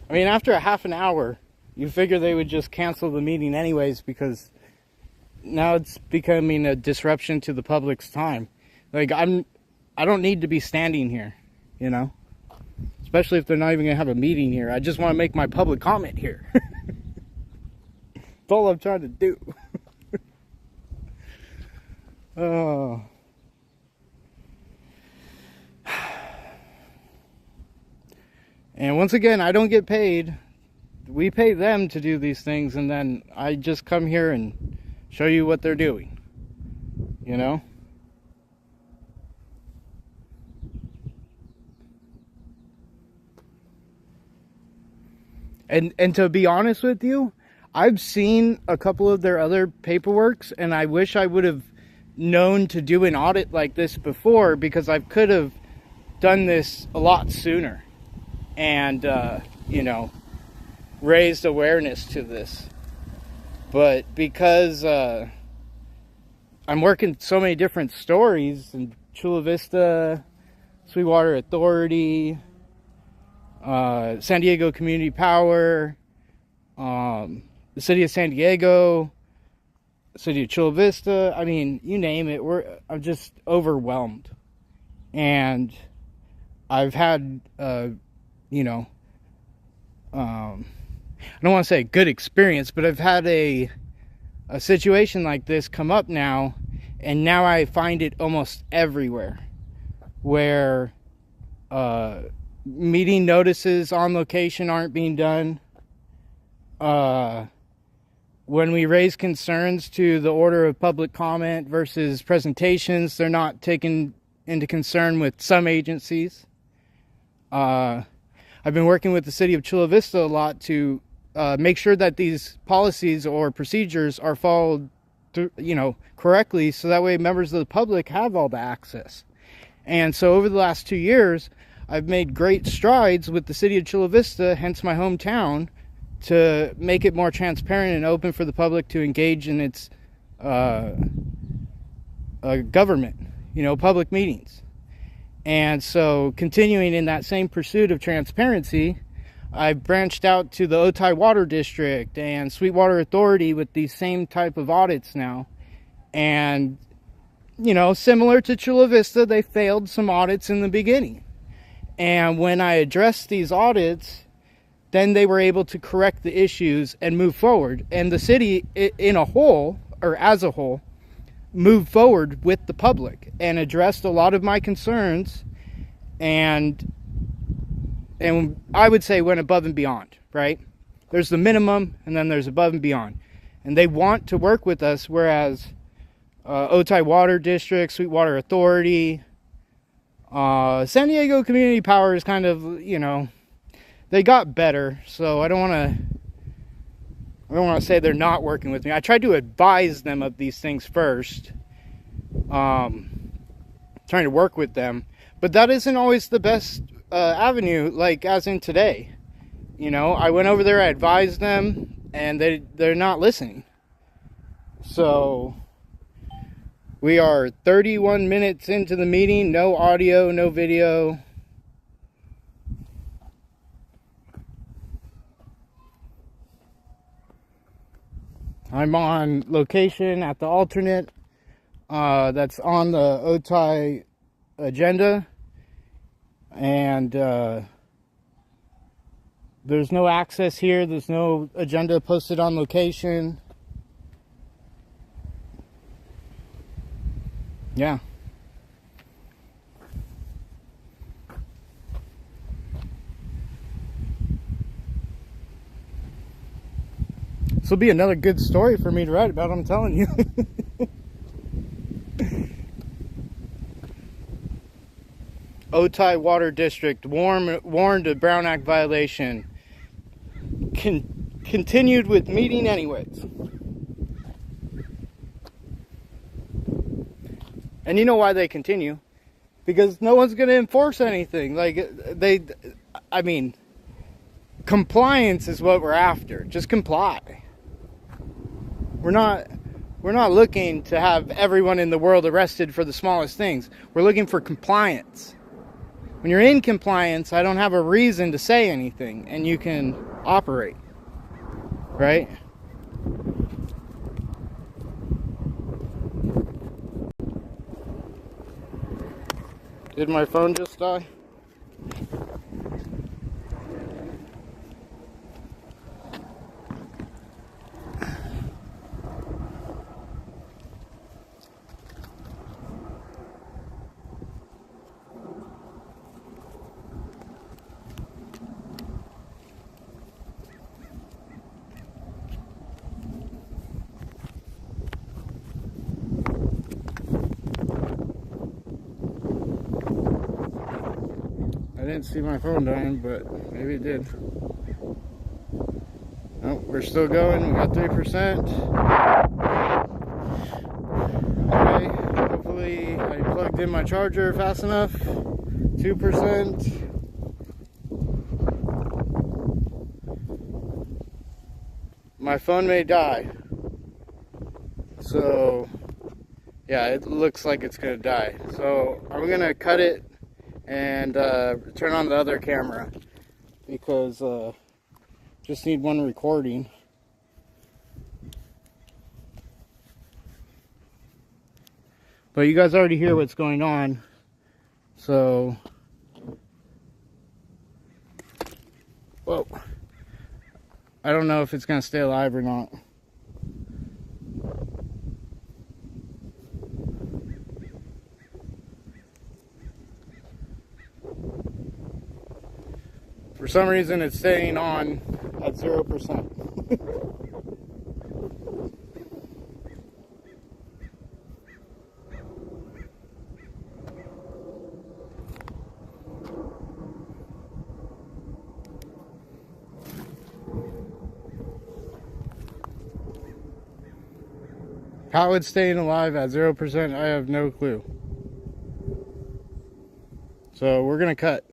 Speaker 1: I mean, after a half an hour, you figure they would just cancel the meeting anyways, because now it's becoming a disruption to the public's time. Like, I don't need to be standing here, you know? Especially if they're not even going to have a meeting here. I just want to make my public comment here. That's all I'm trying to do. Oh. And once again, I don't get paid. We pay them to do these things, and then I just come here and show you what they're doing. You know? And to be honest with you, I've seen a couple of their other paperworks, and I wish I would have known to do an audit like this before, because I could have done this a lot sooner and, you know, raised awareness to this. But because I'm working so many different stories in Chula Vista, Sweetwater Authority, San Diego Community Power, the City of San Diego, the City of Chula Vista, I mean, you name it, I'm just overwhelmed. And I've had, you know, I don't want to say a good experience, but I've had a situation like this come up now, and now I find it almost everywhere, where meeting notices on location aren't being done. When we raise concerns to the order of public comment versus presentations, they're not taken into concern with some agencies. I've been working with the City of Chula Vista a lot to make sure that these policies or procedures are followed through, you know, correctly, so that way members of the public have all the access. And so over the last 2 years, I've made great strides with the City of Chula Vista, hence my hometown, to make it more transparent and open for the public to engage in its government, you know, public meetings. And so, continuing in that same pursuit of transparency, I branched out to the Otay Water District and Sweetwater Authority with these same type of audits now. And, you know, similar to Chula Vista, they failed some audits in the beginning. And when I addressed these audits, then they were able to correct the issues and move forward. And the city in a whole, or as a whole, moved forward with the public and addressed a lot of my concerns, and I would say went above and beyond, right? There's the minimum, and then there's above and beyond. And they want to work with us, whereas Otay Water District, Sweetwater Authority, San Diego Community Power is kind of, you know, they got better, so I don't want to say they're not working with me. I tried to advise them of these things first, trying to work with them, but that isn't always the best avenue, like as in today. You know, I went over there, I advised them, and they're not listening. So we are 31 minutes into the meeting, no audio, no video. I'm on location at the alternate that's on the Otay agenda, and there's no access here, there's no agenda posted on location. Yeah. This will be another good story for me to write about, I'm telling you. Otay Water District warned of Brown Act violation. Continued with meeting anyways. And you know why they continue? Because no one's going to enforce anything. Like, I mean, compliance is what we're after. Just comply. We're not looking to have everyone in the world arrested for the smallest things. We're looking for compliance. When you're in compliance, I don't have a reason to say anything, and you can operate, right? Did my phone just die? I didn't see my phone dying, but maybe it did. Oh, we're still going. We got 3%. Okay, hopefully I plugged in my charger fast enough. 2%. My phone may die. So, yeah, it looks like it's gonna die. So, I'm gonna cut it and turn on the other camera because just need one recording. But you guys already hear what's going on, so whoa, I don't know if it's gonna stay alive or not. For some reason, it's staying on at 0%. How it's staying alive at 0%, I have no clue. So we're gonna cut.